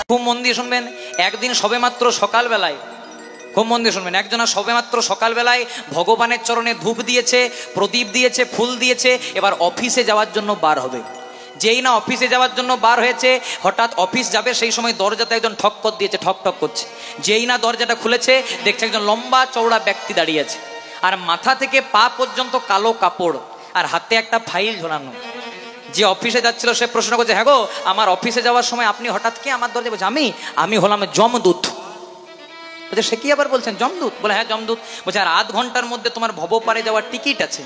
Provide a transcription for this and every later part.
খুব মন দিয়ে শুনবেন। একদিন সবেমাত্র সকালবেলায়, খুব মন দিয়ে শুনবেন, একজনা সবেমাত্র সকালবেলায় ভগবানের চরণে ধূপ দিয়েছে, প্রদীপ দিয়েছে, ফুল দিয়েছে, এবার অফিসে যাওয়ার জন্য বার হবে। যেই না অফিসে যাওয়ার জন্য বার হয়েছে, হঠাৎ অফিস যাবে, সেই সময় দরজাতে একজন ঠক করে দিয়েছে, ঠক ঠক করছে। যেই না দরজাটা খুলেছে, দেখছে একজন লম্বা চওড়া ব্যক্তি দাঁড়িয়ে আছে, আর মাথা থেকে পা পর্যন্ত কালো কাপড়, আর হাতে একটা ফাইল ঝোলানো। যে অফিসে যাচ্ছিল সে প্রশ্ন করছে, হ্যাঁ গো, আমার অফিসে যাওয়ার সময় আপনি হঠাৎ কি আমার দরজায়? বলছে, আমি হলাম যমদূত। বলছে, সে কি আবার বলছেন, যমদূত? বলে, হ্যাঁ যমদূত। বলছে, আর আধ ঘন্টার মধ্যে তোমার ভবপারে যাওয়ার টিকিট আছে,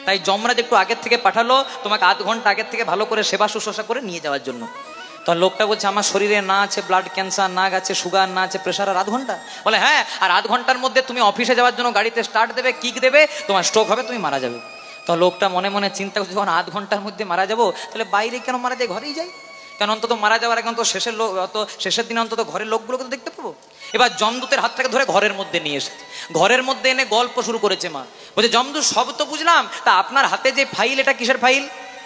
তাই যমরাজ একটু আগের থেকে পাঠালো তোমাকে আধ ঘন্টা আগের থেকে ভালো করে সেবা শুশ্রূষা করে নিয়ে যাওয়ার জন্য। তখন লোকটা বলছে, আমার শরীরে না আছে ব্লাড ক্যান্সার, না আছে সুগার, না আছে প্রেশার, আর আধ ঘন্টা? বলে, হ্যাঁ, আর আধ ঘন্টার মধ্যে তুমি অফিসে যাওয়ার জন্য গাড়িতে স্টার্ট দেবে, কিক দেবে, তোমার স্ট্রোক হবে, তুমি মারা যাবে। তো লোকটা মনে মনে চিন্তা করছে, যখন আধ ঘন্টার মধ্যে মারা যাবো, তাহলে বাইরে কেন মারা যায়, ঘরেই যাই। কেন, অন্তত মারা যাওয়ার আগে অন্তত শেষের দিনে অন্তত ঘরের লোকগুলোকে তো দেখতে পাবো। এবার যমদূতের হাত থেকে ধরে ঘরের মধ্যে নিয়ে এসেছে, ঘরের মধ্যে এনে গল্প শুরু করেছে। মা বলছে, যমদূত সব তো বুঝলাম, তা আপনার হাতে যে ফাইল, এটা কিসের ফাইল?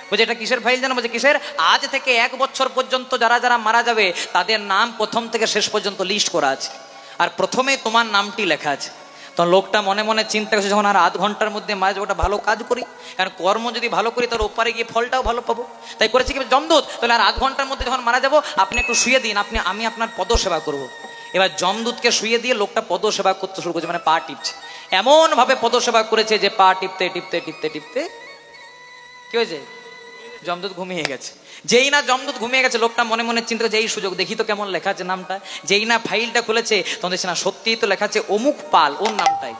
বলছে, এটা কিসের ফাইল জানো? বলছে, কিসের? আজ থেকে 1 বছর পর্যন্ত যারা যারা মারা যাবে তাদের নাম প্রথম থেকে শেষ পর্যন্ত লিস্ট করা আছে, আর প্রথমে তোমার নামটি লেখা আছে। তখন লোকটা মনে মনে চিন্তা করছে, যখন আর আধ ঘন্টার মধ্যে মারা যাবো, ওটা ভালো কাজ করি, কারণ কর্ম যদি ভালো করি তার ওপারে গিয়ে ফলটাও ভালো পাবো। তাই করেছি কি, যমদূত তাহলে আর আধ ঘন্টার মধ্যে যখন মারা যাবো আপনি একটু শুয়ে দিন, আমি আপনার পদসেবা করবো। এবার যমদূতকে শুয়ে দিয়ে লোকটা পদসেবা করতে শুরু করেছে, মানে পা টিপছে। এমন ভাবে পদসেবা করেছে যে পা টিপতে টিপতে টিপতে টিপতে কি হয়েছে, যমদূত ঘুমিয়ে গেছে। যেই না যমদূত ঘুমিয়ে গেছে, লোকটা মনে মনে চিন্তা করছে, এই সুযোগ দেখি তো কেমন লেখা আছে নামটা। যেই না ফাইলটা খুলেছে, তখন দেখছে না, সত্যিই তো লেখা আছে অমুক পাল, ওর নামটাই।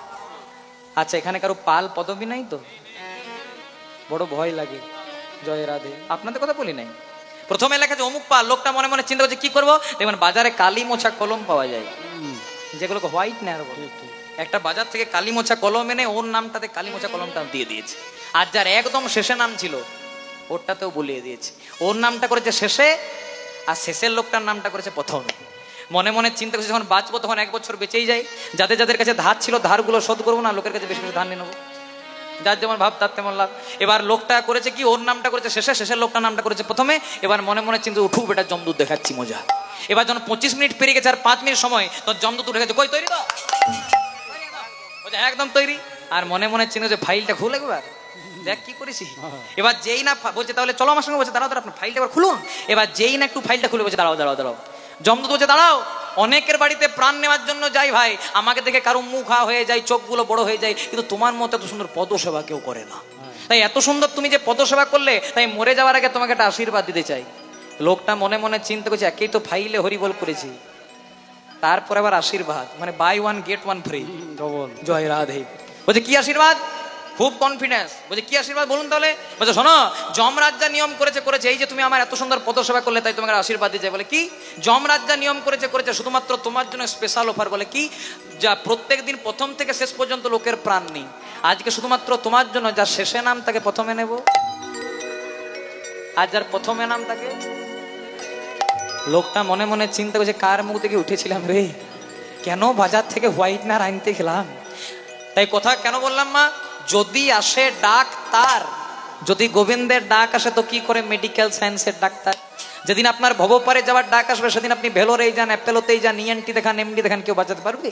আচ্ছা, এখানে কারো পাল পদবী নাই তো? বড় ভয় লাগে। জয় রাধে, আপনাদের কথা বলি নাই। প্রথমে লেখা আছে অমুক পাল। লোকটা মনে মনে চিন্তা করছে কি করবো। দেখবেন বাজারে কালি মোছা কলম পাওয়া যায়, যেগুলোকে হোয়াইট না, একটা বাজার থেকে কালি মোছা কলম এনে ওর নামটাতে কালি মোছা কলমটা দিয়ে দিয়েছে। আর যার একদম শেষে নাম ছিল ওরটাতেও বলিয়ে দিয়েছে। ওর নামটা করেছে শেষে, আর শেষের লোকটার নামটা করেছে প্রথমে। মনে মনে চিন্তা করছে, যখন বাঁচবো তখন 1 বছর বেঁচেই যায়, যাদের যাদের কাছে ধার ছিল ধারগুলো শোধ করবো না, লোকের কাছে বেশি বেশি ধার নিয়ে নেবো, যার যেমন ভাব তার তেমন লাভ। এবার লোকটা করেছে কি, ওর নামটা করেছে শেষে, শেষের লোকটার নামটা করেছে প্রথমে। এবার মনে মনে চিন্তা, উঠুক বেটা, যমদূত দেখাচ্ছি মজা। এবার যখন 25 মিনিট পেরিয়ে গেছে আর 5 মিনিট সময়, তখন যমদূত উঠে গেছে, কই তৈরি তো? একদম তৈরি। আর মনে মনে চিন্তা যে ফাইলটা খুলে একবার দেখ কি করেছি। এবার যেই না বলছে, তাহলে চলো আমার সঙ্গে, বলছে দাঁড়াও দাঁড়াও, আপনার ফাইলটা এবার খুলুন। এবার যেই না একটু ফাইলটা খুলে বলছে, দাঁড়াও দাঁড়াও দাঁড়াও। যমদূত বলছে, দাঁড়াও, অনেকের বাড়িতে প্রাণ নেওয়ার জন্য যাই ভাই, আমাকে দেখে কারো মুখ হয়ে যায়, চোখগুলো বড় হয়ে যায়, কিন্তু তোমার মতো এত সুন্দর পদসেবা কেউ করে না। তাই এত সুন্দর তুমি যে পদসেবা করলে, তাই মরে যাওয়ার আগে তোমাকে একটা আশীর্বাদ দিতে চাই। লোকটা মনে মনে চিন্তা করছে, একেই তো ফাইলে হরিবল করেছি, তারপর আবার আশীর্বাদ, মানে বাই 1 get 1 ফ্রি। জয় রাধে। বলছে, কি আশীর্বাদ? খুব কনফিডেন্স। বলছে, কি আশীর্বাদ বলুন তাহলে? বলছে, শোনো, যমরাজ যা নিয়ম করেছে, এই যে তুমি আমার এত সুন্দর পদসেবা করলে, তাই তোমাকে আশীর্বাদ দিতে চাই। বলে, কি? যমরাজ যা নিয়ম করেছে শুধুমাত্র তোমার জন্য স্পেশাল অফার। বলে, কি? যা প্রত্যেক দিন প্রথম থেকে শেষ পর্যন্ত লোকের প্রাণ নেই, আজকে শুধুমাত্র তোমার জন্য যার শেষে নাম তাকে প্রথমে নেব, আর যার প্রথমে নাম তাকে। লোকটা মনে মনে চিন্তা করছে, কার মুখ থেকে উঠেছিলাম রে, কেন বাজার থেকে হোয়াইটনার আনতে গেলাম। তাই কথা কেন বললাম মা, যদি আসে ডাক তার, যদি গোবিন্দের ডাক আসে তো কি করে মেডিকেল সায়েন্সের ডাক্তার। যেদিন আপনার ভবপারে যাওয়ার ডাক আসবে, সেদিন আপনি ভেলোরেই যান, অ্যাপেলোতেই যান, ইএনটি দেখান, এমডি দেখান, কেউ বাঁচাতে পারবে?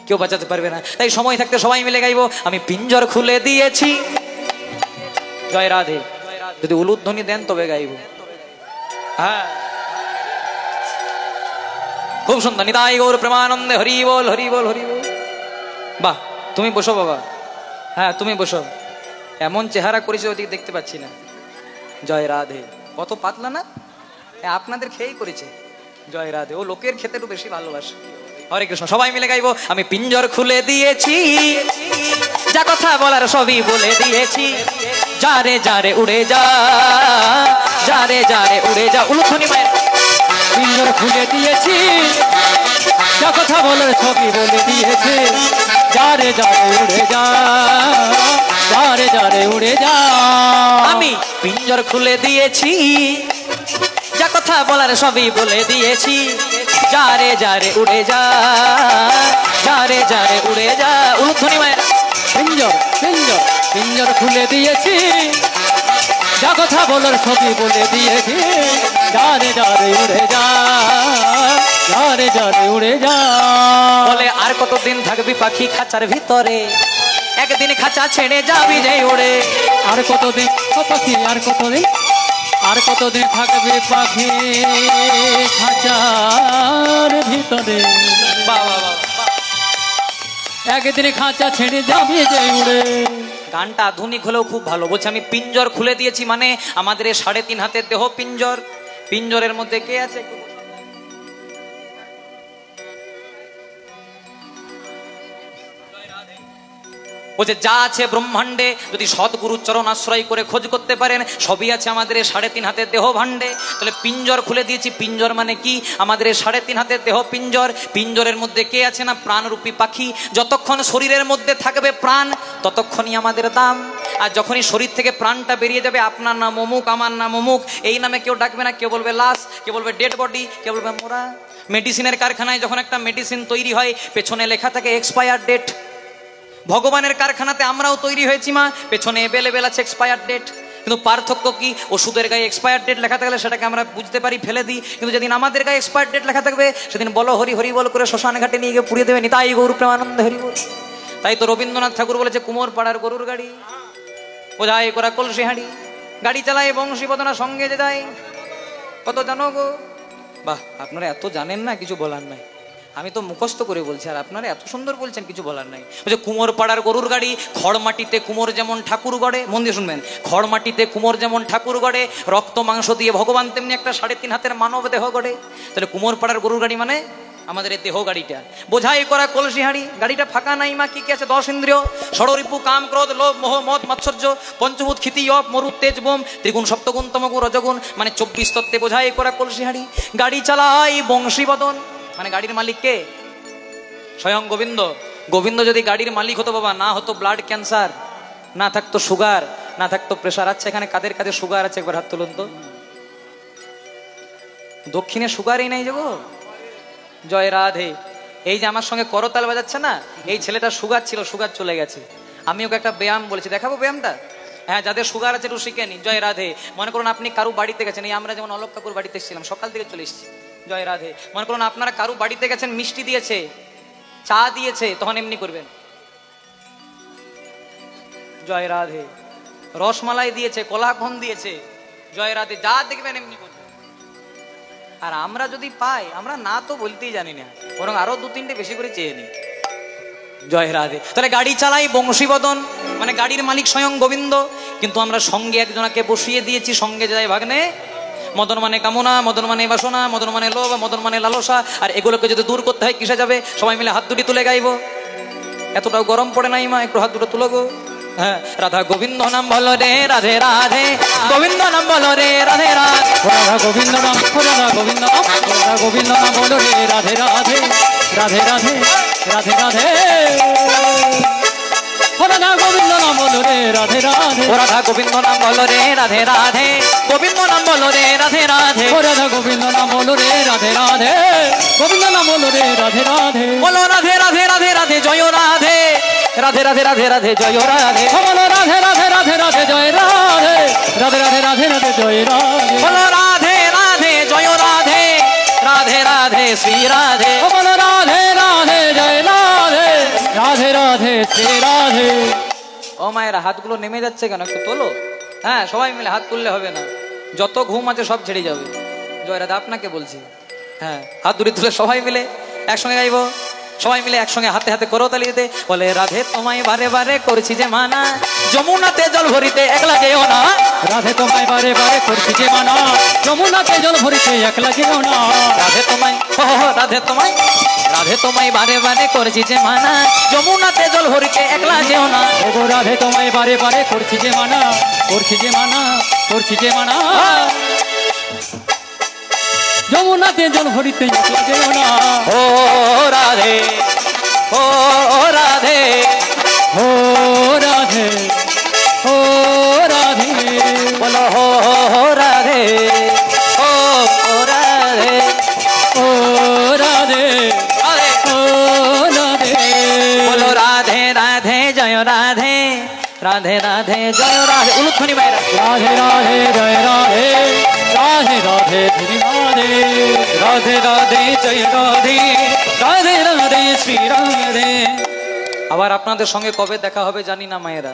কেউ বাঁচাতে পারবে না। তাই সময় থাকতে সবাই মিলে গাইবো, আমি পিঞ্জর খুলে দিয়েছি। জয় রাধে। যদি উলুধ্বনি দেন তবে গাইবো। হ্যাঁ, খুব সুন্দর। নিতাই গৌর প্রেমানন্দে, হরি বল হরি বল হরি বল। বাহ, তুমি বসো বাবা। হ্যাঁ, তুমি বসো। এমন চেহারা করেছে, ওদিকে দেখতে পাচ্ছি না। জয় রাধে। কত পাতলা না, আপনাদের খেয়েই করেছে। জয় রাধে। ও লোকের খেতে একটু বেশি ভালোবাসে। হরে কৃষ্ণ। সবাই মিলে গাইবো, আমি পিঞ্জর খুলে দিয়েছি, যা কথা বলার সবই বলে দিয়েছি, যারে যারে উড়ে যা, যারে যারে উড়ে যা। উলুধ্বনি মায়ের। পিঞ্জর খুলে দিয়েছি, যা কথা বলার সবই বলে দিয়েছি, যারে যারে উড়ে যা, যারে যারে উড়ে যা। আমি পিঞ্জর খুলে দিয়েছি, যা কথা বলার সবই বলে দিয়েছি, যারে যারে উড়ে যা, যারে যারে উড়ে যা। উলুধ্বনি মায়ের। পিঞ্জর পিঞ্জর পিঞ্জর খুলে দিয়েছি, যা কথা বলার সবই বলে দিয়েছি, যারে যারে উড়ে যা, যারে যারে উড়ে যা। বলে আর কতদিন থাকবি পাখি খাঁচার ভিতরে, একদিন খাঁচা ছেড়ে যাবি যে উড়ে। আর কতদিন ও পাখি, আর কতদিন, আর কতদিন থাকবে পাখি খাঁচার ভিতরে, বাবা বাবা, একদিন খাঁচা ছেড়ে যাবি যে উড়ে। গানটা আধুনিক হলেও খুব ভালো। বলছে আমি পিঞ্জর খুলে দিয়েছি, মানে আমাদের এই 3.5 হাতের দেহ পিঞ্জর। পিঞ্জরের মধ্যে কে আছে? বলছে যা আছে ব্রহ্মাণ্ডে, যদি সদ্গুরুর চরণ আশ্রয় করে খোঁজ করতে পারেন, সবই আছে আমাদের এই 3.5 হাতের দেহ ভাণ্ডে। তাহলে পিঞ্জর খুলে দিয়েছি। পিঞ্জর মানে কি? আমাদের এই 3.5 হাতের দেহ পিঞ্জর। পিঞ্জরের মধ্যে কে আছে না প্রাণরূপী পাখি। যতক্ষণ শরীরের মধ্যে থাকবে প্রাণ, ততক্ষণই আমাদের দাম। আর যখনই শরীর থেকে প্রাণটা বেরিয়ে যাবে, আপনার নাম অমুক, আমার নাম অমুক, এই নামে কেউ ডাকবে না। কেউ বলবে লাশ, কেউ বলবে ডেড বডি, কেউ বলবে মোরা। মেডিসিনের কারখানায় যখন একটা মেডিসিন তৈরি হয়, পেছনে লেখা থাকে এক্সপায়ার ডেট। ভগবানের কারখানাতে আমরাও তৈরি হয়েছি মা, পেছনে এভেলেবেল আছে এক্সপায়ার ডেট। কিন্তু পার্থক্য কি? ওষুধের গায়ে এক্সপায়ার ডেট লেখা থাকলে সেটাকে আমরা বুঝতে পারি, ফেলে দিই। কিন্তু যেদিন আমাদের গায়ে এক্সপায়ার ডেট লেখা থাকবে, সেদিন বলো হরি হরি বল করে শ্মশান ঘাটে নিয়ে গিয়ে পুড়িয়ে দেবে। নিতাই গৌর প্রেমানন্দ হরি বল। তাই তো রবীন্দ্রনাথ ঠাকুর বলেছে কুমোর পাড়ার গরুর গাড়ি, বোঝাই করা কলসি হাঁড়ি, গাড়ি চালায় বংশী বদনা সঙ্গে যে যায়। কত জানো গো? বাহ, আপনারা এত জানেন না, কিছু বলার নাই। আমি তো মুখস্থ করে বলছি, আর আপনারা এত সুন্দর বলছেন, কিছু বলার নাই। ওই যে কুমোর পাড়ার গরুর গাড়ি, খড় মাটিতে কুমোর যেমন ঠাকুর গড়ে, মন দিয়ে শুনবেন, খড় মাটিতে কুমোর যেমন ঠাকুর গড়ে, রক্ত মাংস দিয়ে ভগবান তেমনি একটা 3.5 হাতের মানব দেহ গড়ে। তাহলে কুমোর পাড়ার গরুর গাড়ি মানে আমাদের এই দেহ গাড়িটা। বোঝাই করা কলসি হাঁড়ি, গাড়িটা ফাঁকা নাই মা। কি কি আছে? 10 ইন্দ্রিয়, ষড়রিপু কাম ক্রোধ লোভ মোহ মদ মাৎসর্য, পঞ্চভূত ক্ষিতি অপ মরু তেজ বোম, ত্রিগুণ সপ্তগুণ তমগুণ রজগুণ, মানে 24 তত্ত্বে বোঝাই করা কলসি হাঁড়ি। গাড়ি চালাই বংশী বদন, মানে গাড়ির মালিক কে? স্বয়ং গোবিন্দ। গোবিন্দ যদি গাড়ির মালিক হতো বাবা, না হতো ব্লাড ক্যান্সার, না থাকতো সুগার, না থাকতো প্রেশার। আচ্ছা, এখানে কাদের কাদের সুগার আছে একবার হাত তুলুন তো। দক্ষিণে সুগারই নাই যে গো। জয় রাধে। এই যে আমার সঙ্গে করতাল বাজাচ্ছে না, এই ছেলেটা সুগার ছিল, সুগার চলে গেছে। আমি ওকে একটা ব্যায়াম বলেছি, দেখাবো ব্যায়ামটা? হ্যাঁ, যাদের সুগার আছে একটু শিখে নিন। জয় রাধে। মনে করুন আপনি কারু বাড়িতে গেছেন, এই আমরা যেমন অলোক কাকুর বাড়িতে এসেছিলাম, সকাল থেকে চলে এসেছি। জয় রাধে। মনে করুন আপনারা কারু বাড়িতে গেছেন, মিষ্টি দিয়েছে, চা দিয়েছে, তখন এমনি করবেন জয় রাধে। রসমালাই দিয়েছে, কলাকন দিয়েছে, জয় রাধে। যা দেখবেন এমনি করবেন। আর আমরা যদি পাই, আমরা না তো বলতেই জানি না, বরং আরো 2-3টে বেশি করে চেয়ে নিই। জয় রাধে। তাহলে গাড়ি চালাই বংশীবদন, মানে গাড়ির মালিক স্বয়ং গোবিন্দ। কিন্তু আমরা সঙ্গে একজনকে বসিয়ে দিয়েছি, সঙ্গে যায় ভাগ্নে। মদন মানে কামনা, মদন মানে বাসনা, মদন মানে লোভ, মদন মানে লালসা। আর এগুলোকে যদি দূর করতে হয় কিসে যাবে? সবাই মিলে হাত দুটি তুলে গাইবো। এতটাও গরম পড়ে নাই মা, একটু হাত দুটো তুলো গো। হ্যাঁ, রাধা গোবিন্দ নাম বলো রে রাধে রাধে, গোবিন্দ নাম বলো রে রাধে রাধে, রাধা গোবিন্দ নাম, রাধা গোবিন্দ নাম, রাধা গোবিন্দ নাম বলো রে রাধে রাধে, রাধে রাধে, রাধে রাধে। রাধা গোবিন্দ নাম বলো রে রাধে রাধে, রাধা গোবিন্দ নাম বলো রে রাধে রাধে, গোবিন্দ নাম বলো রে রাধে রাধে, রাধা গোবিন্দ নাম বলো রে রাধে রাধে, গোবিন্দ নাম বলো রে রাধে রাধে। বলো রাধে রাধে রাধে রাধে জয় রাধে, রাধে রাধে রাধে রাধে জয় রাধে। বলো রাধে রাধে রাধে রাধে জয় রাধে, রাধে রাধে রাধে রাধে জয় রাধে। বলো রাধে রাধে জয় রাধে, রাধে রাধে শ্রী রাধে। বলো রাধে রাধে জয় রাধে, রাধে রাধে শ্রী রাধে। ও মায়েরা, হাতগুলো নেমে যাচ্ছে কেন? একটু তোলো। হ্যাঁ, সবাই মিলে হাত তুললে হবে না, যত ঘুম আছে সব ছেড়ে যাবে। জয় রাধে, আপনাকে বলছি। হ্যাঁ, হাত দুটি তুলে সবাই মিলে একসঙ্গে গাইবো। সবাই মিলে একসঙ্গে হাতে হাতে করো তালি দিতে। বলে রাধে তোমায় বারে বারে করছি যে মানা, যমুনাতে জল ভরিতে একলা যেও না। রাধে তোমায় বারে বারে করছি যে মানা, যমুনাতে জল ভরিতে একলা যেও না। রাধে তোমায়, রাধে তোমায়, রাধে তোমায় বারে বারে করছি যে মানা, যমুনাতে জল ভরিতে একলা যেও না। ওগো রাধে তোমায় বারে বারে করছি যে মানা, করছি যে মানা, করছি যে মানা, যমুনাতে জল ভরিতে একলা যেও না। ও রাধে, ও রাধে, ও রাধে, ও রাধে। বলো হো রাধে, ও রাধে, ও রাধে, ও রাধে। বলো রাধে রাধে জয় রাধে, রাধে রাধে রাধে জয় রাধে উলুধ্বনি মায়েরা রাধে রাধে জয় রাধে রাধে রাধে ধীরে রাধে রাধে রাধে জয় রাধে রাধে রাধে শ্রী রাধে। আবার আপনাদের সঙ্গে কবে দেখা হবে জানি না মায়েরা,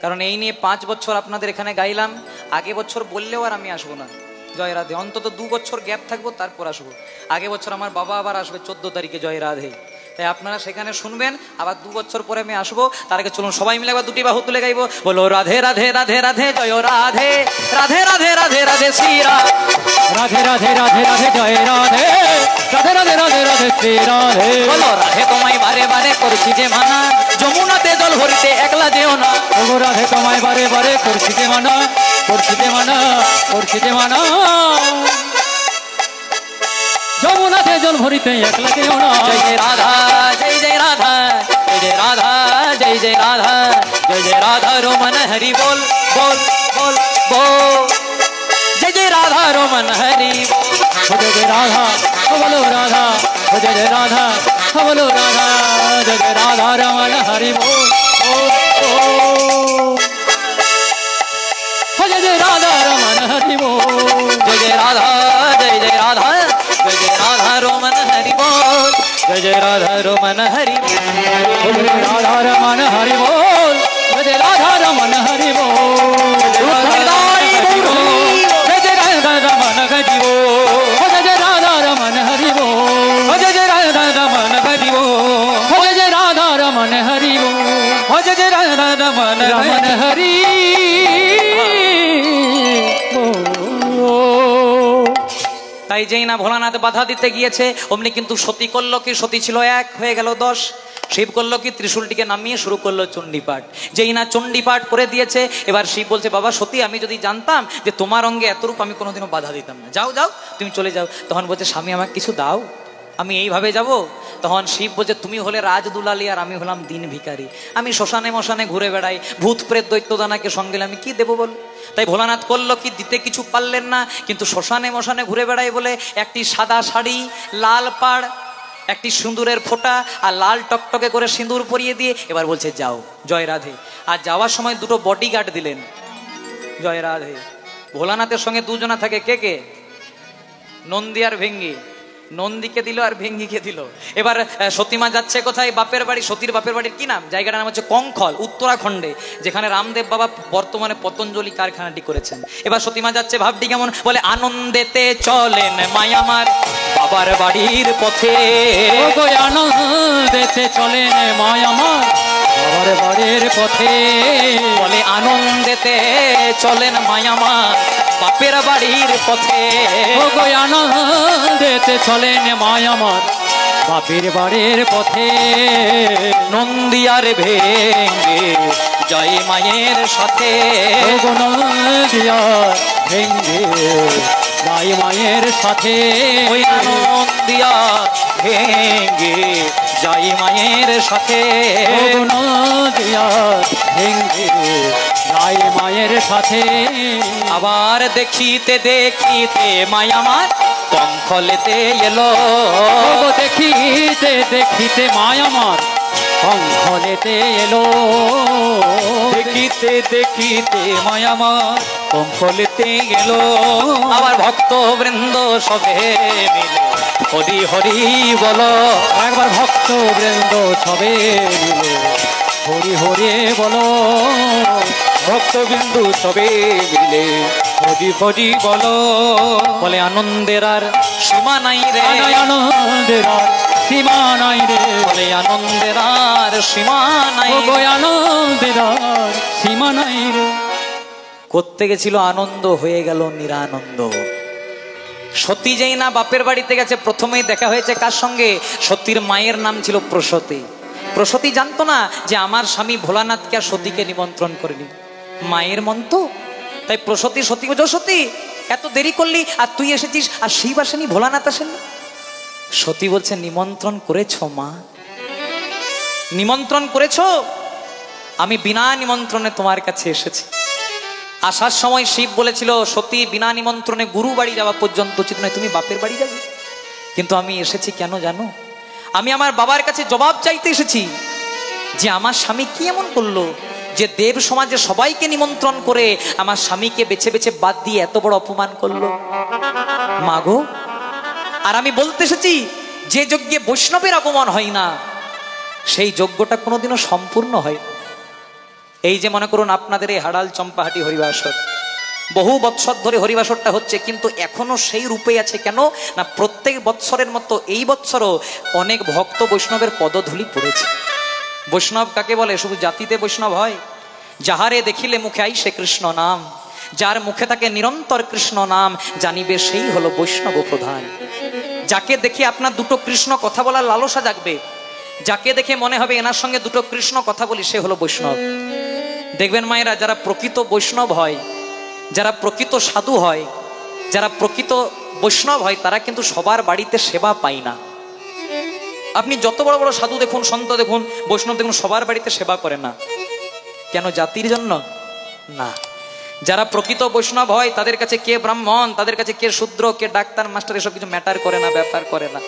কারণ এই নিয়ে 5 বছর আপনাদের এখানে গাইলাম, আগে বছর বললেও আর আমি আসবো না। জয় রাধে, অন্তত 2 বছর গ্যাপ থাকবো তারপর আসবো। আগে বছর আমার বাবা আবার আসবে 14 তারিখে জয় রাধে, তাই আপনারা সেখানে শুনবেন। আবার 2 বছর পরে আমি আসবো, তার আগে চলুন সবাই মিলে আবার 2টি বাহু তুলে গাইবো, বলো রাধে রাধে রাধে রাধে জয় রাধে রাধে রাধে রাধে রাধে শ্রী রাধে রাধে রাধে রাধে রাধে জয় রাধে রাধে রাধে রাধে রাধে শ্রী রাধে। বলো রাধে তোমায় বারে বারে করছি যে মানা, যমুনাতে জল ভরিতে একলা যেও না। ওগো রাধে তোমায় বারে বারে করছি যে মানা, করছি যে মানা, করছি যে মানা। যমুনাতে জল ভরিতে একলা যেও না। জয় জয় রাধা জয় জয় রাধা জয় জয় রাধা জয় জয় রাধা জয় জয় রাধা রমন হরি বল বল বল বল জয় জয় রাধা রমন হরি বল। জয় জয় রাধা বলো রাধা, জয় জয় রাধা বলো রাধা, জয় জয় রাধা রমন হরি বল জয় জয় রাধা রমন হরি বল। জয় জয় রাধা জয় জয় রাধা জয় জয় রাধা রমন হরি বল জয় জয় রাধা রমন হরি বল। জয় জয় রাধা রমন হরি বল, জয় জয় রাধা রমন হরি বল, জয় জয় রাধা রমন হরি বল, জয় জয় রাধা রমন হরি বল, জয় জয় রাধা রমন হরি বল, জয় জয় রাধা রমন হরি বল, জয় জয় রাধা রমন রমন হরি বল। তাই যেই না ভোলানাথ বাধা দিতে গিয়েছে অমনি কিন্তু সতী করলো কি, সতী ছিল 1 হয়ে গেল 10। শিব করলো কি, ত্রিশূলটিকে নামিয়ে শুরু করলো চণ্ডীপাঠ। যেই না চণ্ডীপাঠ করে দিয়েছে, এবার শিব বলছে বাবা সতী আমি যদি জানতাম যে তোমার অঙ্গে এতরূপ আমি কোনোদিনও বাধা দিতাম না, যাও যাও তুমি চলে যাও। তখন বলছে স্বামী আমাকে কিছু দাও, আমি এইভাবে যাব। তখন শিব বলছে তুমি হলে রাজদুলালি আর আমি হলাম দিন ভিখারি, আমি শ্মশানে মশানে ঘুরে বেড়াই, ভূত প্রেত দৈত্যদানাকে সঙ্গে আমি কি দেবো বল। তাই ভোলানাথ করলো কি, দিতে কিছু পারলেন না, কিন্তু শ্মশানে মশানে ঘুরে বেড়াই বলে একটি সাদা শাড়ি, লাল পাড়, একটি সিঁদুরের ফোঁটা আর লাল টকটকে করে সিঁদুর পরিয়ে দিয়ে এবার বলছে যাও জয় রাধে। আর যাওয়ার সময় 2টো বডিগার্ড দিলেন জয় রাধে। ভোলানাথের সঙ্গে 2 জনা থাকে, কে কে? নন্দী আর ভেঙ্গি। নন্দীকে দিল আর ভেঙ্গিকে দিল। এবার সতীমা যাচ্ছে কোথায়? বাপের বাড়ি। সতীর বাপের বাড়ির কি নাম? জায়গাটার নাম হচ্ছে কঙ্খল, উত্তরাখণ্ডে, যেখানে রামদেব বাবা বর্তমানে পতঞ্জলি কারখানাটি করেছেন। এবার সতীমা যাচ্ছে, ভাবটি কেমন? বলে আনন্দেতে চলেন মায়ামার বাবার বাড়ির পথে। আনন্দেতে চলেন মায়ামার বাবার বাড়ির পথে। বলে আনন্দেতে চলেন মায়ামার বাপের বাড়ির পথে। আনন্দেতে চলেন মায়ামার বাপের বাড়ির পথে। নন্দিয়ার ভেঙ্গে জয় মায়ের সাথে। নন্দিয়ার ভেঙ্গে জয় মায়ের সাথে। ওই নন্দিয়া ভেঙ্গে জয় মায়ের সাথে। নন্দিয়ার ভেঙ্গে জয় মায়ের সাথে। আবার দেখিতে দেখিতে মায়ামার কঙ্খলেতে এলো। দেখিতে দেখিতে মায়ামার কঙ্খলেতে এলো। দেখিতে দেখিতে মায়ামার কঙ্খলেতে এলো। আবার ভক্ত বৃন্দ সবে মিলে হরি হরি বলো। একবার ভক্ত বৃন্দ সবে মিলে হরি হরি বলো। ভক্তবিন্দু সবে মিলে হরি হরি বলো। বলে আনন্দের আর সীমা নাই রে। আনন্দের আর সীমা নাই রে। বলে আনন্দের আর সীমা নাই। আনন্দের আর সীমা নাই রে। করতে গেছিল আনন্দ, হয়ে গেল নিরানন্দ। সতী যেই না বাপের বাড়িতে গেছে, প্রথমেই দেখা হয়েছে কার সঙ্গে? সতীর মায়ের নাম ছিল প্রসূতি। প্রসূতি জানতো না যে আমার স্বামী ভোলানাথকে আর সতীকে নিমন্ত্রণ করেনি, মায়ের মন তো। তাই প্রসূতি সতী বলছো সতী এত দেরি করলি, আর তুই এসেছিস আর শিব আসেনি, ভোলানাথ আসেনি। সতী বলছে নিমন্ত্রণ করেছ মা, নিমন্ত্রণ করেছ, আমি বিনা নিমন্ত্রণে তোমার কাছে এসেছি। আসার সময় শিব বলেছিল সতী বিনা নিমন্ত্রণে গুরু বাড়ি যাওয়া পর্যন্ত উচিত নয়, তুমি বাপের বাড়ি যাবে। কিন্তু আমি এসেছি কেন জানো? আমি আমার বাবার কাছে জবাব চাইতে এসেছি যে আমার স্বামী কি এমন করলো যে দেব সমাজে সবাইকে নিমন্ত্রণ করে আমার স্বামীকে বেছে বেছে বাদ দিয়ে এত বড় অপমান করলো? মাগো, আর আমি বলতে এসেছি যে যজ্ঞে বৈষ্ণবের আগমন হয় না সেই যজ্ঞটা কোনোদিনও সম্পূর্ণ হয় না। এই যে মনে করুন আপনাদের এই হাড়াল চম্পাহাটি হরিবাসর, বহু বৎসর ধরে হরিবাসরটা হচ্ছে, কিন্তু এখনো সেই রূপে আছে। কেন না, প্রত্যেক বৎসরের মতো এই বৎসরও অনেক ভক্ত বৈষ্ণবের পদধূলি পড়েছে। বৈষ্ণব কাকে বলে? শুধু জাতিতে বৈষ্ণব হয়? যাহারে দেখিলে মুখে আইসে কৃষ্ণ নাম, যার মুখে থাকে নিরন্তর কৃষ্ণ নাম, জানিবে সেই হলো বৈষ্ণব প্রধান। যাকে দেখে আপনার দুটো কৃষ্ণ কথা বলার লালসা জাগবে, যাকে দেখে মনে হবে এনার সঙ্গে দুটো কৃষ্ণ কথা বলি, সে হলো বৈষ্ণব। দেখবেন মায়েরা, যারা প্রকৃত বৈষ্ণব হয়, যারা প্রকৃত সাধু হয়, যারা প্রকৃত বৈষ্ণব হয়, তারা কিন্তু সবার বাড়িতে সেবা পায় না। আপনি যত বড় বড় সাধু দেখুন, সন্ত দেখুন, বৈষ্ণব দেখুন, সবার বাড়িতে সেবা করে না। কেন? জাতির জন্য না। যারা প্রকৃত বৈষ্ণব হয় তাদের কাছে কে ব্রাহ্মণ, তাদের কাছে কে শূদ্র, কে ডাক্তার, মাস্টার, এসব কিছু ম্যাটার করে না, ব্যাপার করে না।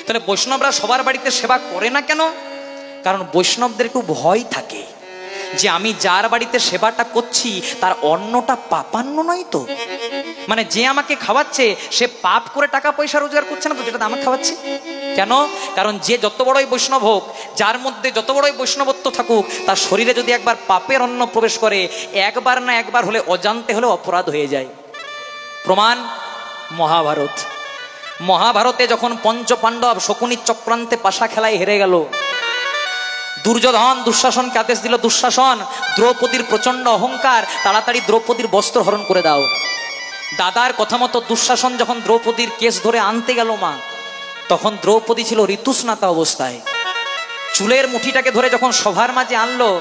তাহলে বৈষ্ণবরা সবার বাড়িতে সেবা করে না কেন? কারণ বৈষ্ণবদের একটু ভয় থাকে যে আমি যার বাড়িতে সেবাটা করছি তার অন্নটা পাপান্ন নয় তো, মানে যে আমাকে খাওয়াচ্ছে সে পাপ করে টাকা পয়সা রোজগার করছে না তো, যেটা আমাকে খাওয়াচ্ছে। কেন? কারণ যে যত বড়ই বৈষ্ণব হোক, যার মধ্যে যত বড়ই বৈষ্ণবত্ব থাকুক, তার শরীরে যদি একবার পাপের অন্ন প্রবেশ করে, একবার না একবার হলে, অজান্তে হলে অপরাধ হয়ে যায়। প্রমাণ মহাভারত। মহাভারতে যখন পঞ্চ পাণ্ডব শকুনির চক্রান্তে পাশা খেলায় হেরে গেল, দুর্যোধন দুঃশাসনকে আদেশ দিল, দুঃশাসন, দ্রৌপদীর প্রচন্ড অহংকার, তাড়াতাড়ি দ্রৌপদীর বস্ত্র হরণ করে দাও। দাদার কথা মতো দুঃশাসন যখন দ্রৌপদীর কেস ধরে আনতে গেল মা, তখন দ্রৌপদী ছিল ঋতুস্নাতা অবস্থায়। চুলের মুঠিটাকে ধরে যখন সভার মাঝে আনলো,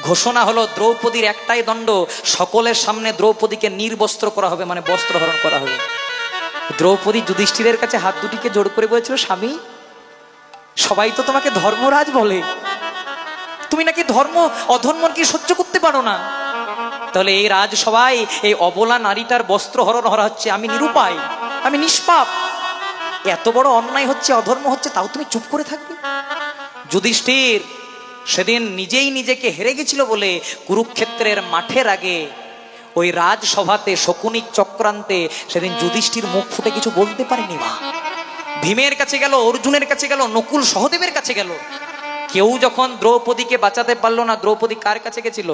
ঘোষণা হলো দ্রৌপদীর একটাই দণ্ড, সকলের সামনে দ্রৌপদীকে নির্বস্ত্র করা হবে, মানে বস্ত্র হরণ করা হবে। দ্রৌপদী যুধিষ্ঠিরের কাছে হাত দুটিকে জোড় করে বলেছিল, স্বামী, সবাই তো তোমাকে ধর্মরাজ বলে, তুমি নাকি ধর্ম অধর্ম কি সহ্য করতে পারো না? তাহলে এই রাজসভায় এই অবলা নারীটার বস্ত্র হরণ করা হচ্ছে, আমি নিরুপায়, আমি নিষ্পাপ, এত বড় অন্যায় হচ্ছে, অধর্ম হচ্ছে, তাও তুমি চুপ করে থাকবে? যুধিষ্ঠির সেদিন নিজেই নিজেকে হেরে গেছিল বলে কুরুক্ষেত্রের মাঠের আগে ওই রাজসভাতে শকুনিক চক্রান্তে সেদিন যুধিষ্ঠির মুখ ফুটে কিছু বলতে পারেনি। মা ভীমের কাছে গেল, অর্জুনের কাছে গেল, নকুল সহদেবের কাছে গেল, কেউ যখন দ্রৌপদীকে বাঁচাতে পারলো না, দ্রৌপদী কার কাছে গেছিল?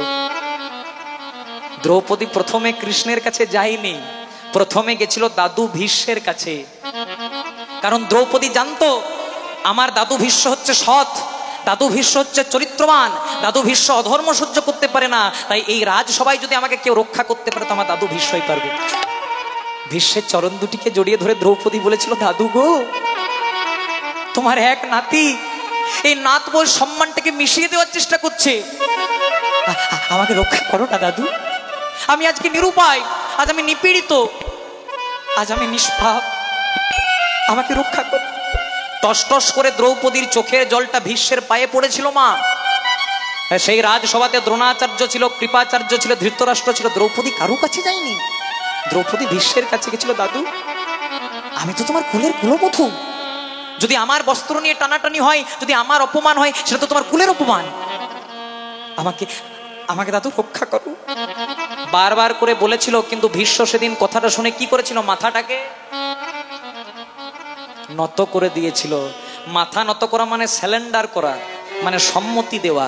দ্রৌপদী প্রথমে কৃষ্ণের কাছে যায়নি, প্রথমে গেছিল দাদু ভীষ্মের কাছে। কারণ দ্রৌপদী জানতো আমার দাদু ভীষ্ম হচ্ছে সৎ, দাদু ভীষ্ম হচ্ছে চরিত্রবান, দাদু ভীষ্ম অধর্ম সহ্য করতে পারে না, তাই এই রাজসভায় যদি আমাকে কেউ রক্ষা করতে পারে তো আমার দাদু ভীষ্মই পারবে। ভীষ্মের চরণ দুটিকে জড়িয়ে ধরে দ্রৌপদী বলেছিল, দাদু গো, তোমার এক নাতি এই নাত বই সম্মানটাকে মিশিয়ে দেওয়ার চেষ্টা করছে, আমাকে রক্ষা করো না দাদু, আমি আজকে নিরুপায়, আজ আমি নিপীড়িত, আজ আমি নিষ্পাপ, আমাকে রক্ষা করো। টস টস করে দ্রৌপদীর চোখের জলটা ভীষ্মের পায়ে পড়েছিল। মা সেই রাজসভাতে দ্রোণাচার্য ছিল, কৃপাচার্য ছিল, ধৃতরাষ্ট্র ছিল, দ্রৌপদী কারো কাছে যায়নি। দ্রৌপদী ভীষ্মের কাছে গেছিল, দাদু আমি তো তোমার কুলের কুলবধূ, যদি আমার বস্ত্র নিয়ে টানাটানি হয়, যদি আমার অপমান হয়, সেটা তো তোমার কুলের অপমান, আমাকে আমাকে দাদু রক্ষা করো। বারবার করে বলেছিল, কিন্তু ভীষ্ম সেদিন কথাটা শুনে কি করেছিল? মাথাটাকে নত করে দিয়েছিল। মাথা নত করা মানে স্যালেন্ডার করা, মানে সম্মতি দেওয়া,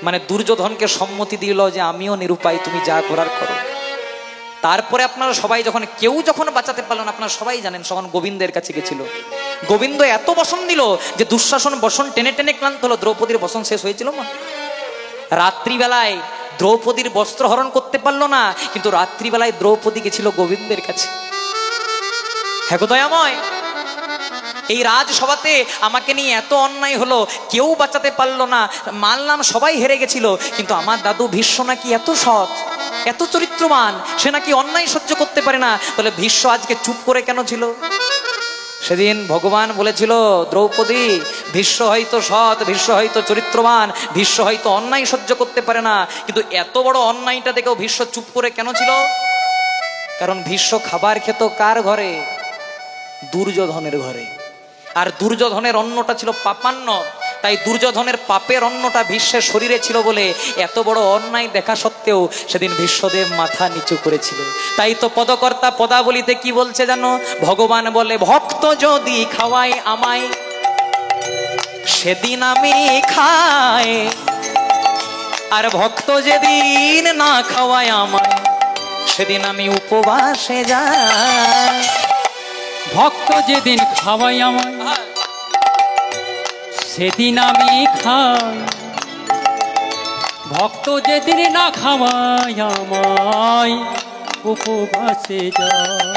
মানে দুর্যোধনকে সম্মতি দিল যে আমিও নিরুপায়, তুমি যা করার করো। তারপরে আপনারা সবাই যখন কেউ যখন বাঁচাতে পারলেন, আপনারা সবাই জানেন, তখন গোবিন্দের কাছে গেছিল। গোবিন্দ এত বসন দিল যে দুঃশাসন বসন টেনে টেনে ক্লান্ত হলো, দ্রৌপদীর বসন শেষ হয়েছিল। মা রাত্রিবেলায় দ্রৌপদীর বস্ত্র হরণ করতে পারলো না, কিন্তু রাত্রিবেলায় দ্রৌপদী গেছিল গোবিন্দের কাছে। হ্যাঁ গো দয়াময়, এই রাজসভাতে আমাকে নিয়ে এত অন্যায় হলো, কেউ বাঁচাতে পারলো না, মানলাম সবাই হেরে গেছিল, কিন্তু আমার দাদু ভীষ্ম নাকি এত সৎ, এত চরিত্রবান, সে নাকি অন্যায় সহ্য করতে পারে না, তাহলে ভীষ্ম আজকে চুপ করে কেন ছিল? সেদিন ভগবান বলেছিল, দ্রৌপদী, ভীষ্ম হয়তো সৎ, ভীষ্ম হয়তো চরিত্রবান, ভীষ্ম হয়তো অন্যায় সহ্য করতে পারে না, কিন্তু এত বড় অন্যায়টা দেখেও ভীষ্ম চুপ করে কেন ছিল? কারণ ভীষ্ম খাবার খেত কার ঘরে? দুর্যোধনের ঘরে। আর দুর্যোধনের অন্নটা ছিল পাপান্ন, তাই দুর্যোধনের পাপের অন্নটা ভীষ্মের শরীরে ছিল বলে এত বড় অন্যায় দেখা সত্ত্বেও সেদিন ভীষ্মদেব মাথা নিচু করেছিল। তাই তো পদকর্তা পদাবলিতে কি বলছে জানো? ভগবান বলে, ভক্ত যদি খাওয়াই আমায় সেদিন আমি খাই, আর ভক্ত যেদিন না খাওয়ায় আমায় সেদিন আমি উপবাসে যাই। ভক্ত যেদিন খাওয়াই আমায় সেদিন আমি খাই, ভক্ত যেদিন না খাওয়াই আমায় উপবাসে যায়।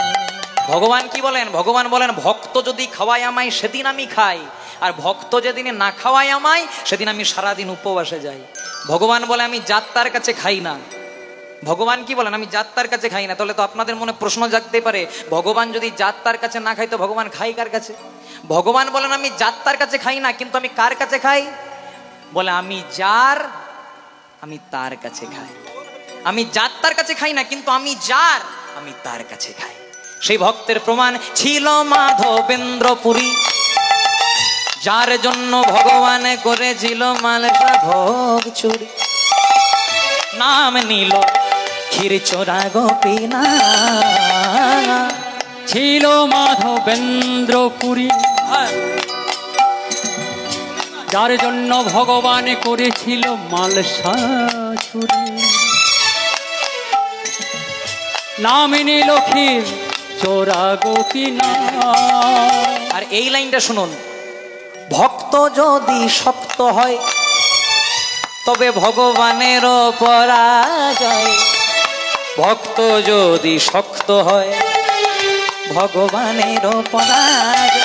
ভগবান কি বলেন? ভগবান বলেন, ভক্ত যদি খাওয়ায় আমায় সেদিন আমি খাই, আর ভক্ত যেদিন না খাওয়ায় আমায় সেদিন আমি সারাদিন উপবাসে যাই। ভগবান বলে, আমি যাত্রার কাছে খাই না। ভগবান কি বলেন? আমি যাত্রার কাছে খাই না। তাহলে তো আপনাদের মনে প্রশ্ন জাগতে পারে, ভগবান যদি যাত্রার কাছে না খাই তো ভগবান খাই কার কাছে? ভগবান বলেন, আমি যাত্রার কাছে খাই না, কিন্তু আমি কার কাছে খাই? বলে, আমি যার, আমি তার কাছে খাই। আমি যাত্রার কাছে খাই না, কিন্তু আমি যার, আমি তার কাছে খাই। সেই ভক্তের প্রমাণ ছিল মাধবেন্দ্রপুরী, যার জন্য ভগবান করেছিল মালসা ভোগ চুরি। নাম নিল ক্ষীরচোরা গোপীনা, ছিল মাধবেন্দ্রপুরী, যার জন্য ভগবান করেছিল মালসা চুরি। নাম নিল ক্ষীর চোরা গোপীনা। আর এই লাইনটা শুনুন, ভক্ত যদি শক্ত হয় তবে ভগবানের পরাজয়। ভক্ত যদি শক্ত হয় ভগবানের পরাজয়।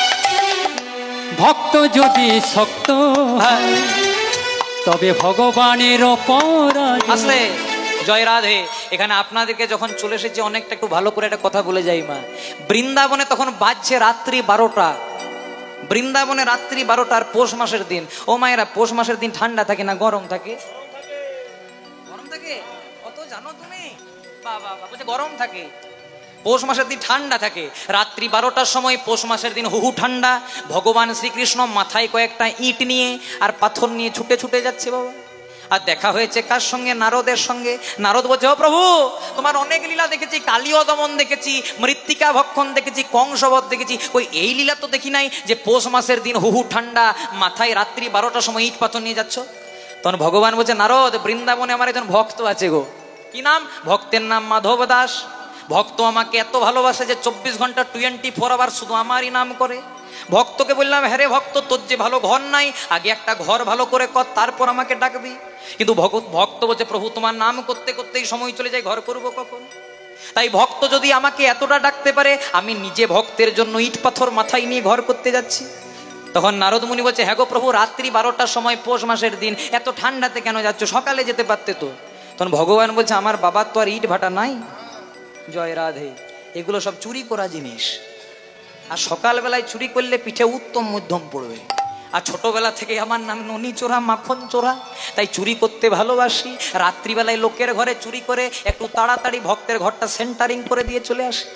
ভক্ত যদি শক্ত হয় তবে ভগবানের পরাজয়। আসলে জয় রাধে। এখানে আপনাদেরকে যখন চলে এসেছি অনেকটা একটু ভালো করে একটা কথা বলে যাই মা। বৃন্দাবনে তখন বাজছে রাত্রি 12টা। বৃন্দাবনে রাত্রি 12টার পৌষ মাসের দিন। ও মায়েরা, পৌষ মাসের দিন ঠান্ডা থাকে না গরম থাকে? গরম থাকে। কত জানো তুমি? বাবা বলছে গরম থাকে। পৌষ মাসের দিন ঠান্ডা থাকে। রাত্রি 12টার সময় পৌষ মাসের দিন হুহু ঠান্ডা। ভগবান শ্রীকৃষ্ণ মাথায় কয়েকটা ইট নিয়ে আর পাথর নিয়ে ছুটে ছুটে যাচ্ছে বাবা। আর দেখা হয়েছে কার সঙ্গে? নারদের সঙ্গে। নারদ বলছে, ও প্রভু, তোমার অনেক লীলা দেখেছি, কালীয় দমন দেখেছি, মৃত্তিকা ভক্ষণ দেখেছি, কংসবধ দেখেছি, ওই এই লীলা তো দেখি নাই যে পৌষ মাসের দিন হুহু ঠান্ডা মাথায় রাত্রি 12টার সময় ইট পাথর নিয়ে যাচ্ছ। তখন ভগবান বলছে, নারদ, বৃন্দাবনে আমার একজন ভক্ত আছে গো। কি নাম? ভক্তের নাম মাধব দাস। ভক্ত আমাকে এত ভালোবাসে যে 24 ঘন্টা 24 আওয়ার শুধু আমারই নাম করে। ভক্তকে বললাম, হ্যাঁ রে ভক্ত, তোর যে ভালো ঘর নাই, আগে একটা ঘর ভালো করে কর, তারপর আমাকে ডাকবি। কিন্তু ভক্ত বলছে, প্রভু তোমার নাম করতে করতেই সময় চলে যায়, ঘর করবো কখন? তাই ভক্ত যদি আমাকে এতটা ডাকতে পারে, আমি নিজে ভক্তের জন্য ইট পাথর মাথায় নিয়ে ঘর করতে যাচ্ছি। তখন নারদ মুনি বলছে, হ্যাঁ গো প্রভু, রাত্রি 12টার সময় পৌষ মাসের দিন এত ঠান্ডাতে কেন যাচ্ছ? সকালে যেতে পারতে তো। তখন ভগবান বলছে, আমার বাবার তো আর ইট ভাটা নাই। জয় রাধে। এগুলো সব চুরি করা জিনিস, আর সকালবেলায় চুরি করলে পিঠে উত্তম মধ্যম পড়বে। আর ছোটবেলা থেকে আমার নাম ননি চোরা, মাখন চোরা, তাই চুরি করতে ভালোবাসি। রাত্রিবেলায় লোকের ঘরে চুরি করে একটু তাড়াতাড়ি ভক্তের ঘরটা সেন্টারিং করে দিয়ে চলে আসি।